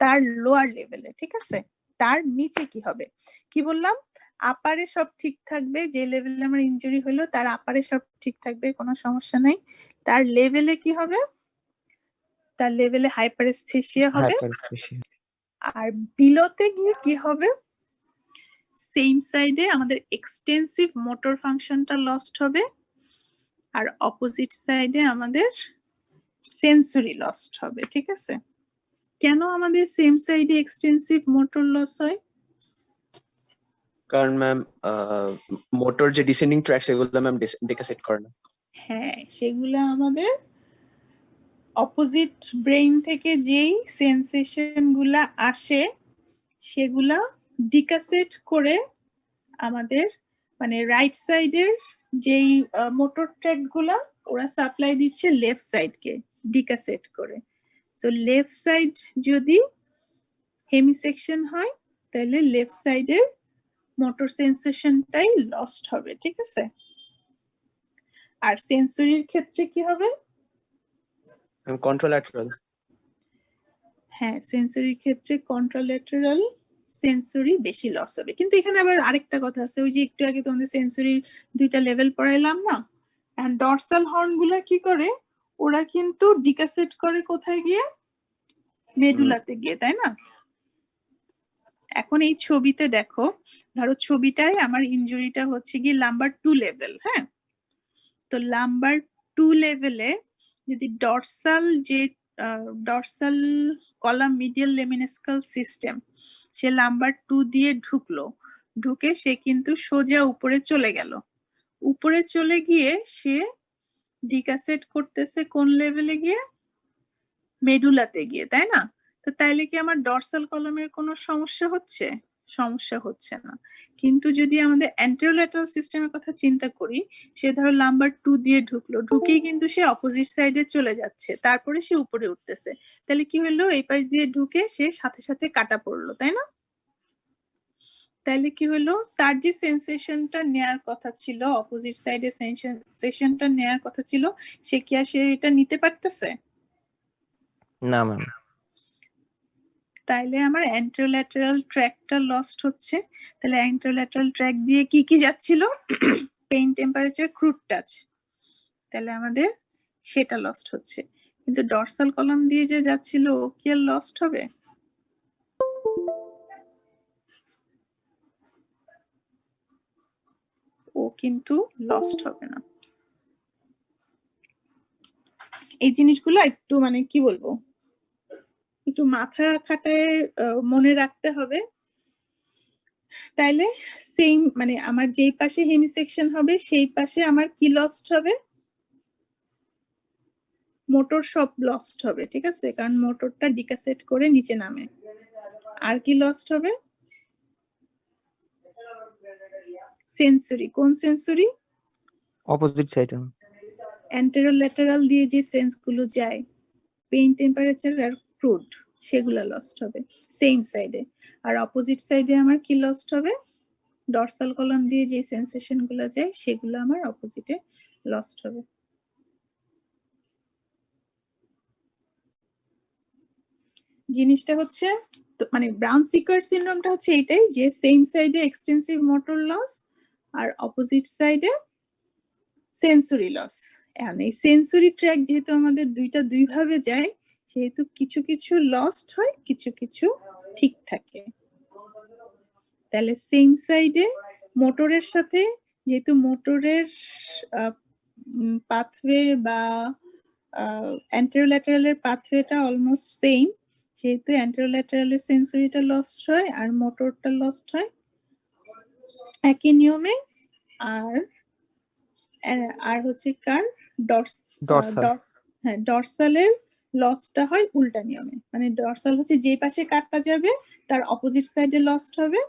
তার লোয়ার লেভেলে, ঠিক আছে? তার নিচে কি হবে, কি বললাম, আপারে সব ঠিক থাকবে, যে লেভেলে আমার ইনজুরি হলো তার আপারে সব ঠিক থাকবে, কোনো সমস্যা নাই। তার লেভেলে কি হবে, তার লেভেলে হাইপারেস্থেসিয়া হবে। হাইপারেস্থেসিয়া। আর বিলোতে গিয়ে কি হবে, সেম সাইডে আমাদের এক্সটেন্সিভ মোটর ফাংশনটা লস্ট হবে, আর অপোজিট সাইডে আমাদের সেন্সরি লস্ট হবে, ঠিক আছে? কেন আমাদের সেম সাইডে এক্সটেন্সিভ মোটর লস হয়? কারণ ম্যাম মোটর যে ডিসেন্ডিং ট্র্যাক সেগুলো ম্যাম ডিকাসেট করে না। হ্যাঁ, সেগুলা আমাদের অপোজিট ব্রেইন থেকে যেই সেন্সেশন গুলা আসে সেগুলা ডিকাসেট করে আমাদের মানে রাইট সাইডের যেই মোটর ট্র্যাক গুলা ওরা সাপ্লাই দিচ্ছে লেফট সাইডকে ডিকাসেট করে। সো লেফট সাইড যদি হেমিসেকশন হয় তাহলে লেফট সাইডের মোটর সেন্সেশনটাই লস্ট হবে, ঠিক আছে? আর সেন্সরির ক্ষেত্রে কি হবে? কন্ট্রোল্যাটারাল। হ্যাঁ, সেন্সরির ক্ষেত্রে কন্ট্রোল্যাটারাল সেন্সরি বেশি লস হবে। কিন্তু এখানে আবার আরেকটা কথা আছে, ওই যে একটু আগে তোমাদের সেন্সরির দুইটা লেভেল পড়াইলাম না, এন্ড ডরসাল হর্ন গুলা কি করে, ওরা কিন্তু ডিকাসেট করে কোথায় গিয়ে, মেডুলাতে গিয়ে, তাই না? এখন এই ছবিতে দেখো, ধরো ছবিটায় আমার ইনজুরিটা হচ্ছে কি লাম্বার 2 লেভেল, হ্যাঁ? তো লাম্বার 2 লেভেলে যদি ডরসাল কলাম মিডিয়াল লেমিনেস্কাল সিস্টেম সে লাম্বার 2 দিয়ে ঢুকে সে কিন্তু সোজা উপরে চলে গেল, উপরে চলে গিয়ে সে ডিকাসেট করতেছে কোন লেভেলে গিয়ে, মেডুলাতে গিয়ে, তাই না? তো তাইলে কি আমার ডরসাল কলামের কোনো সমস্যা হচ্ছে? সমস্যা হচ্ছে না। কিন্তু যদি আমাদের অ্যান্টেরোল্যাটারাল সিস্টেমের কথা চিন্তা করি, সে ধরো লাম্বার 2 দিয়ে ঢুকেই কিন্তু সে অপোজিট সাইডে চলে যাচ্ছে, তারপরে সে উপরে উঠতেছে, তাহলে কি হলো, এই পাশ দিয়ে ঢুকে সে সাথে সাথে কাটা পড়লো, তাই না? তাহলে কি হলো, তার যে সেন্সেশনটা নেয়ার কথা ছিল, অপোজিট সাইডে সেন্সেশনটা নেয়ার কথা ছিল, সে কি আর সে এটা নিতে পারতেছে? না ম্যাম। তাইলে আমার অ্যান্টেরোল্যাটারাল ট্র্যাকটা লস্ট হচ্ছে। তাহলে অ্যান্টেরোল্যাটারাল ট্র্যাক দিয়ে কি কি যাচ্ছিল, পেইন, টেম্পারেচার, ক্রুড টাচ, তাহলে আমাদের সেটা লস্ট হচ্ছে। কিন্তু ডরসাল কলাম দিয়ে যে যাচ্ছিল ও কি আর লস্ট হবে? ও কিন্তু লস্ট হবে না। এই জিনিসগুলো একটু মানে কি বলবো, একটু মাথা খাটায় মনে রাখতে হবে। তাইলে সেম মানে আমার যেই পাশে হেমিসেকশন হবে সেই পাশে আমার কি লস্ট হবে, মোটর সব লস্ট হবে, ঠিক আছে? কারণ মোটরটা ডিকাসেট করে নিচে নামে। আর কি লস্ট হবে, সেন্সরি। কোন সেন্সরি? অপোজিট সাইডে। অ্যান্টেরোল্যাটারাল দিয়ে যে সেন্স গুলো যায়, পেইন, টেম্পারেচার আর ক্রুড, সেগুলো লস্ট হবে সেম সাইডে। আর অপোজিট সাইডে আমার কি লস্ট হবে, ডরসাল কলাম দিয়ে যে সেন্সেশন গুলো যায় সেগুলো আমার অপোজিটে লস্ট হবে। জিনিসটা হচ্ছে মানে ব্রাউন সিকার সিনড্রোমটা হচ্ছে এইটাই, যে সেম সাইডে এক্সটেন্সিভ মোটর লস আর অপোজিট সাইডে সেন্সরি লস। এখন এই সেন্সরি ট্র্যাক যেহেতু আমাদের দুইটা দুই ভাবে যায়, সেহেতু কিছু কিছু লস্ট হয়, কিছু কিছু ঠিক থাকে। তাহলে সেম সাইডে মোটরের সাথে যেহেতু মোটরের পাথওয়ে বা অ্যান্টেরোল্যাটারালের পাথওয়েটা অলমোস্ট সেম, সেহেতু অ্যান্টেরোল্যাটারালের সেন্সরিটা লস্ট হয় আর মোটরটা লস্ট হয় একই নিয়মে। আর আর হচ্ছে কার Dorsal. ডরসালের লসটা হয় উল্টা নিয়মে, মানে ডরসাল হচ্ছে যে পাশে কাটটা যাবে তার অপোজিট সাইডে লস্ট হবে,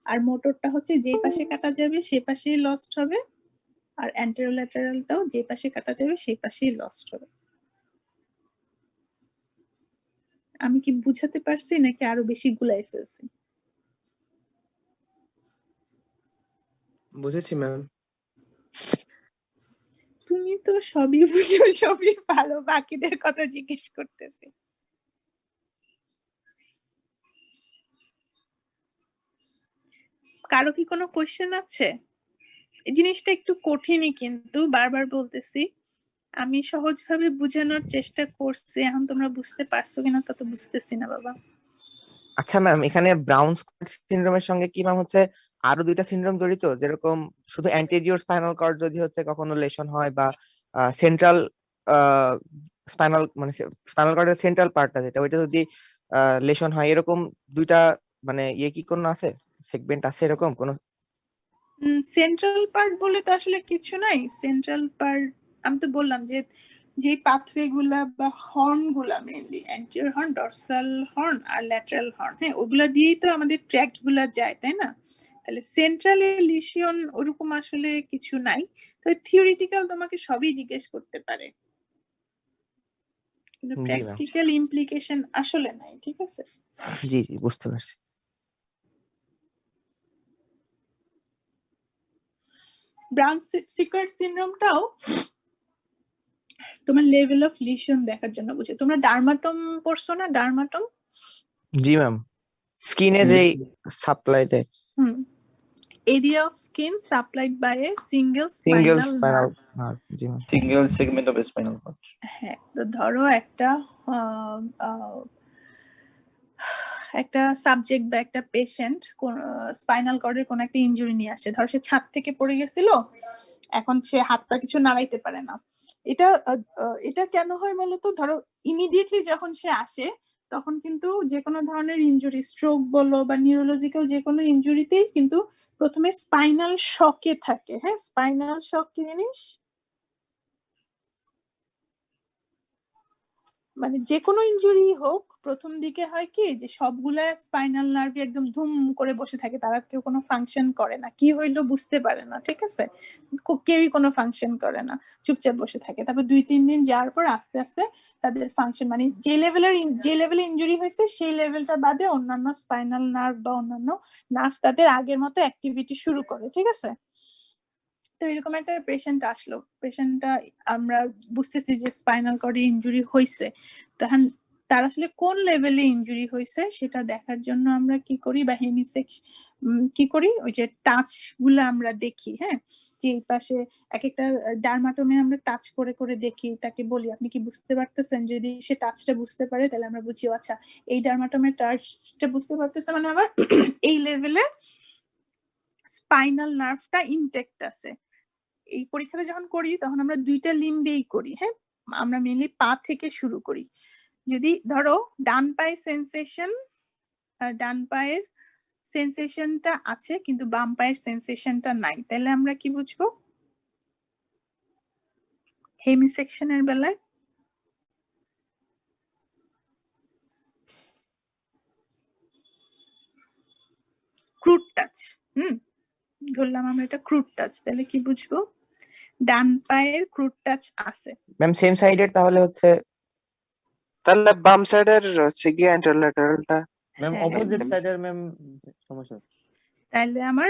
আর মোটরটা হচ্ছে যে পাশে কাটা যাবে সে পাশেই লস্ট হবে, আর অ্যান্টেরোল্যাটারালটাও যে পাশে কাটা যাবে সেই পাশেই লস্ট হবে। আমি কি বুঝাতে পারছি নাকি আরো বেশি গুলাই ফেলছি? বুঝেছি ম্যাম। তুমি তো সবই বুঝো, সবই পারো, বাকিদের কথা জিজ্ঞেস করতেছি। কারো কি কোনো কোশ্চেন আছে? এই জিনিসটা একটু কঠিনই, কিন্তু বারবার বলতেছি আমি সহজভাবে বোঝানোর চেষ্টা করছি, এখন তোমরা বুঝতে পারছো কিনা তা তো বুঝতেছি না বাবা। আচ্ছা ম্যাম, এখানে ব্রাউন স্কোয়াড সিনড্রোমের সঙ্গে কি ম্যাম হচ্ছে আরো দুইটা সিনড্রোম জড়িত, যেরকম শুধু অ্যান্টেরিয়র স্পাইনাল কর্ড যদি হচ্ছে কখনো লেশন হয়, বা সেন্ট্রাল স্পাইনাল মানে স্পাইনাল কর্ডের সেন্ট্রাল পার্টটা যেটা ওইটা যদি লেশন হয়, এরকম দুইটা মানে ইয়ে কি কোনো আছে, সেগমেন্ট আছে এরকম কোনো? সেন্ট্রাল পার্ট বলে তো আসলে কিছু নাই। সেন্ট্রাল পার্ট আমি তো বললাম যে যে পাথওয়ে গুলা বা হর্ন গুলা, mainly anterior horn, dorsal horn আর ল্যাটারাল হর্ন, হ্যাঁ ওগুলা দিয়েই তো আমাদের ট্র্যাক্ট গুলা যায়, তাই না? তাহলে সেন্ট্রাল লিশন ওরকম আসলে কিছু নাই, তো থিওরিটিক্যাল তোমাকে সবই জিজ্ঞেস করতে পারে, কিন্তু জি ম্যাম, প্র্যাকটিক্যাল ইমপ্লিকেশন আসলে নাই, ঠিক আছে? জি জি বুঝতে পারছি। ব্রাউন সিকুয়ার সিনড্রোমটাও তোমার লেভেল অফ লিশন দেখার জন্য বুঝে। তোমরা ডার্মাটম পড়ছো না? ডার্মাটম, জি ম্যাম, স্কিনে যে সাপ্লাই দেয়, হুম, area of skin supplied by a single single spinal spinal nerve। Nerve. G ma'am, Single segment of a spinal cord. হ্যাঁ, তো ধরো একটা আহ, আহ, একটা সাবজেক্ট বা একটা পেশেন্ট কোন স্পাইনাল কর্ডের কোন একটা ইনজুরি নিয়ে আসে, ধরো সে ছাদ থেকে পড়ে গেছিল, এখন সে হাত পা কিছু নাড়াইতে পারে না। এটা এটা কেন হয় বলতো? ধরো ইমিডিয়েটলি যখন সে আসে তখন কিন্তু যে কোনো ধরনের ইনজুরি, স্ট্রোক বলো বা নিউরোলজিক্যাল যে কোনো ইনজুরিতেই কিন্তু প্রথমে স্পাইনাল শকে থাকে। হ্যাঁ, স্পাইনাল শক কি জিনিস? মানে যে কোনো ইনজুরি হোক প্রথম দিকে হয় কি যে সবগুলা স্পাইনাল নার্ভ একদম ধুম করে বসে থাকে, তারা কেউ কোনো ফাংশন করে না, কি হইলো বুঝতে পারে না, ঠিক আছে? কেউই কোনো ফাংশন করে না, চুপচাপ বসে থাকে। তারপর 2-3 দিন যাওয়ার পর আস্তে আস্তে তাদের ফাংশন, মানে যে লেভেলে ইনজুরি হয়েছে সেই লেভেলটা বাদে অন্যান্য স্পাইনাল নার্ভ বা অন্যান্য নার্ভ তাদের আগের মতো অ্যাক্টিভিটি শুরু করে, ঠিক আছে? তো এরকম একটা পেশেন্ট আসলো, পেশেন্টটা আমরা বুঝতেছি যে স্পাইনাল কর্ডে ইনজুরি হয়েছে, তখন তার আসলে কোন লেভেলে ইনজুরি হয়েছে সেটা দেখার জন্য আমরা কি করি, বা কি করি, ওই যে টাচ গুলা আমরা দেখি। হ্যাঁ, যে এই পাশে এক একটা ডার্মাটোমে আমরা টাচ করে করে দেখি, তাকে বলি আপনি কি বুঝতে পারতেছেন? যদি সে টাচটা বুঝতে পারে তাহলে আমরা বুঝি আচ্ছা এই ডার্মাটোমের টাচটা বুঝতে পারতেছে, মানে আমার এই লেভেলে স্পাইনাল নার্ভটা ইনটেক্ট আছে। এই পরীক্ষাটা যখন করি তখন আমরা দুইটা লিম্বেই করি। হ্যাঁ, আমরা মেইনলি পা থেকে শুরু করি। যদি ধরো ডান পায়ের সেন্সেশনটা আছে কিন্তু বাম পায়ের সেন্সেশনটা নাই, তাহলে আমরা কি বুঝবো হেমিসেকশনের বেলায়? Crude touch. ধরলাম আমরা এটা ক্রুড টাচ, তাহলে কি বুঝবো ডান পায়ের ক্রুড টাচ আছে। ম্যাম সেম সাইডের তাহলে হচ্ছে তাহলে বাম সাইডের হচ্ছে গিয়ে অ্যান্টেরোল্যাটারালটা। ম্যাম হ্যাঁ, অপোজিট সাইডের ম্যাম সমস্যা। তাহলে আমার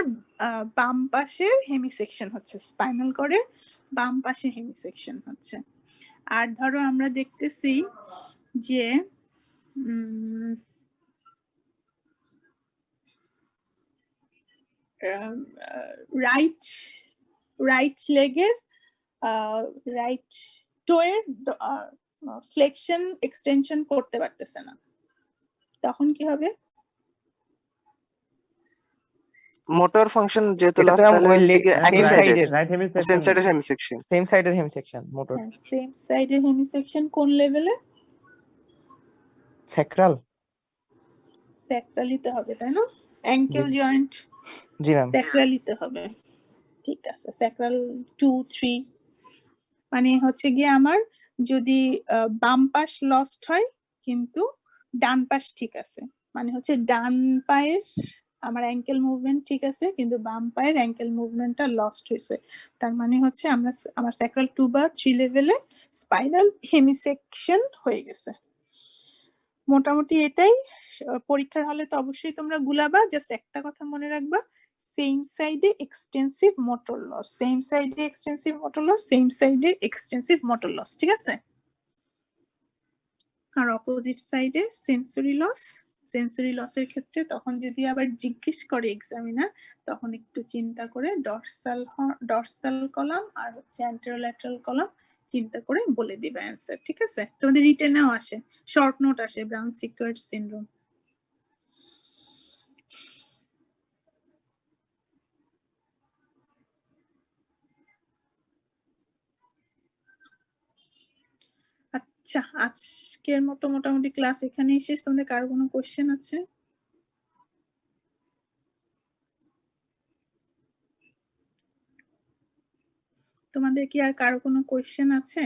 বাম পাশের হেমিসেকশন হচ্ছে, স্পাইনাল কর্ডের বাম পাশে হেমিসেকশন হচ্ছে। আর ধরো আমরা দেখতেছি যে রাইট লেগের রাইট টোয়ের ফ্লেকশন এক্সটেনশন করতে পারতেছে না, তখন কি হবে? মোটর ফাংশন যেহেতু এটা লস তো তাহলে ওই হচ্ছে কি একই সেম সাইডের সাইডের রাইট সেম হেমিসেকশন সাইডের হেমিসেকশন সাইডের হেমিসেকশন মোটর হ্যাঁ সেম সাইডের হেমিসেকশন কোন লেভেলে? স্যাক্রাল। স্যাক্রালিতে হবে তাই না? অ্যাঙ্কেল জি। জয়েন্ট জি ম্যাম। স্যাক্রালিতে হবে। ঠিক আছে, স্যাক্রাল 2 3 মানে হচ্ছে গিয়ে আমার যদি বাম পাশ লস্ট হয় কিন্তু ডান পাশ ঠিক আছে, মানে হচ্ছে ডান পায়ের আমার অ্যাঙ্কেল মুভমেন্ট ঠিক আছে কিন্তু বাম পায়ের অ্যাঙ্কেল মুভমেন্টটা লস্ট হয়েছে, তার মানে হচ্ছে আমার স্যাক্রাল 2 বা 3 লেভেলে স্পাইনাল হেমিসেকশন হয়ে গেছে। মোটামুটি এটাই। পরীক্ষার হলে তো অবশ্যই তোমরা গুলাবা, জাস্ট একটা কথা মনে রাখবা, সেম সাইডে এক্সটেন্সিভ মোটর লস, সেম সাইডে এক্সটেন্সিভ মোটর লস, সেম সাইডে এক্সটেন্সিভ মোটর লস, ঠিক আছে? আর অপোজিট সাইডে সেন্সরি লস। সেন্সরি লসের ক্ষেত্রে তখন যদি আবার জিজ্ঞেস করে এক্সামিনার, তখন একটু চিন্তা করে ডরসাল কলাম আর হচ্ছে অ্যান্টেরোল্যাটারাল কলাম চিন্তা করে বলে দিবে অ্যান্সার, ঠিক আছে? তোমাদের রিটেনেও আসে, শর্ট নোট আসে ব্রাউন সিকুয়ার্ট সিনড্রোম। আচ্ছা, আজকের মতো মোটামুটি ক্লাস এখানেই শেষ। তোমাদের কারো কোনো কোশ্চেন আছে? তোমাদের কি আর কারো কোনো কোশ্চেন আছে?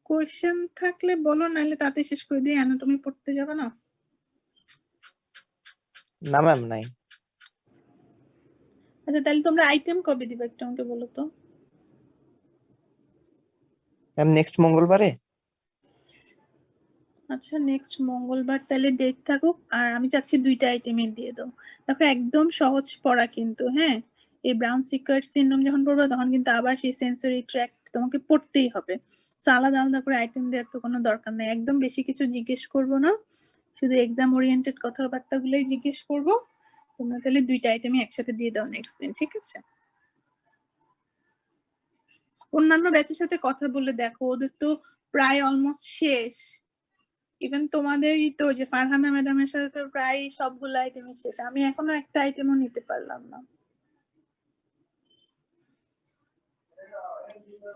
কোশ্চেন থাকলে বলো, নাহলে তাতে শেষ করে দিয়ে অ্যানাটমি পড়তে যাবে না? না ম্যাম নাই। আচ্ছা তাহলে তোমরা আইটেম কবে দিবে একটু আমাকে বলো তো। ম্যাম নেক্সট মঙ্গলবারে। আচ্ছা নেক্সট মঙ্গলবার তাহলে ডেট থাকুক, আর আমি চাচ্ছি 2টা আইটেমে দিয়ে দাও। দেখো একদম সহজ পড়া কিন্তু, হ্যাঁ এই ব্রাউন সিকুয়ার্ট সিনড্রোম যখন পড়বে তখন কিন্তু আবার সেই সেন্সরি ট্র্যাক্ট তোমাকে পড়তেই হবে, সো আলাদা আলাদা করে আইটেম দেওয়ার তো কোনো দরকার নেই। একদম বেশি কিছু জিজ্ঞেস করবো না, শুধু এক্সাম ওরিয়েন্টেড কথাবার্তা গুলোই জিজ্ঞেস করবো। তোমরা তাহলে 2টা আইটেমই একসাথে দিয়ে দাও নেক্সট দিন, ঠিক আছে? অন্যান্য ব্যাচের সাথে কথা বলে দেখো, ওদের তো প্রায় অলমোস্ট শেষ। ইভেন তোমাদেরই তো যে ফারহানা ম্যাডামের সাথে তো প্রায় সবগুলো আইটেমই শেষ, আমি এখনো একটা আইটেমও নিতে পারলাম না।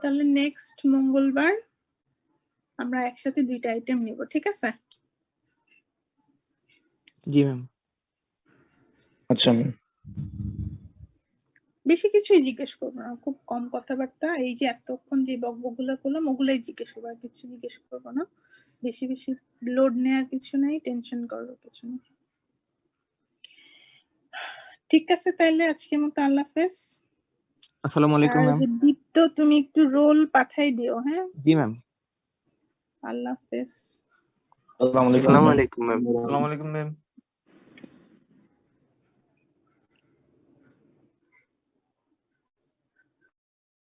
তাহলে নেক্সট মঙ্গলবার আমরা একসাথে 2টা আইটেম নিব, ঠিক আছে? জি ম্যাম। আচ্ছা ম্যাম। বেশি কিছুই জিজ্ঞেস করবো না, খুব কম কথাবার্তা, এই যে এতক্ষণ যে বকবকগুলো করলাম ওগুলাই জিজ্ঞেস করবো, আর কিছু জিজ্ঞেস করবো না। বেশি বেশি লোড নেওয়ার কিছু নেই, টেনশন করার কিছু নেই। ঠিক আছে তাহলে আজকের মতো আল্লাহ হাফেজ। আসসালামু আলাইকুম আর ম্যাম। যে দীপ্ত তুমি একটু রোল পাঠাই দিও, হ্যাঁ? জি ম্যাম। আল্লাহ হাফেজ। আসসালামু আলাইকুম আসসালামু আলাইকুম ম্যাম। আসসালামু আলাইকুম ম্যাম।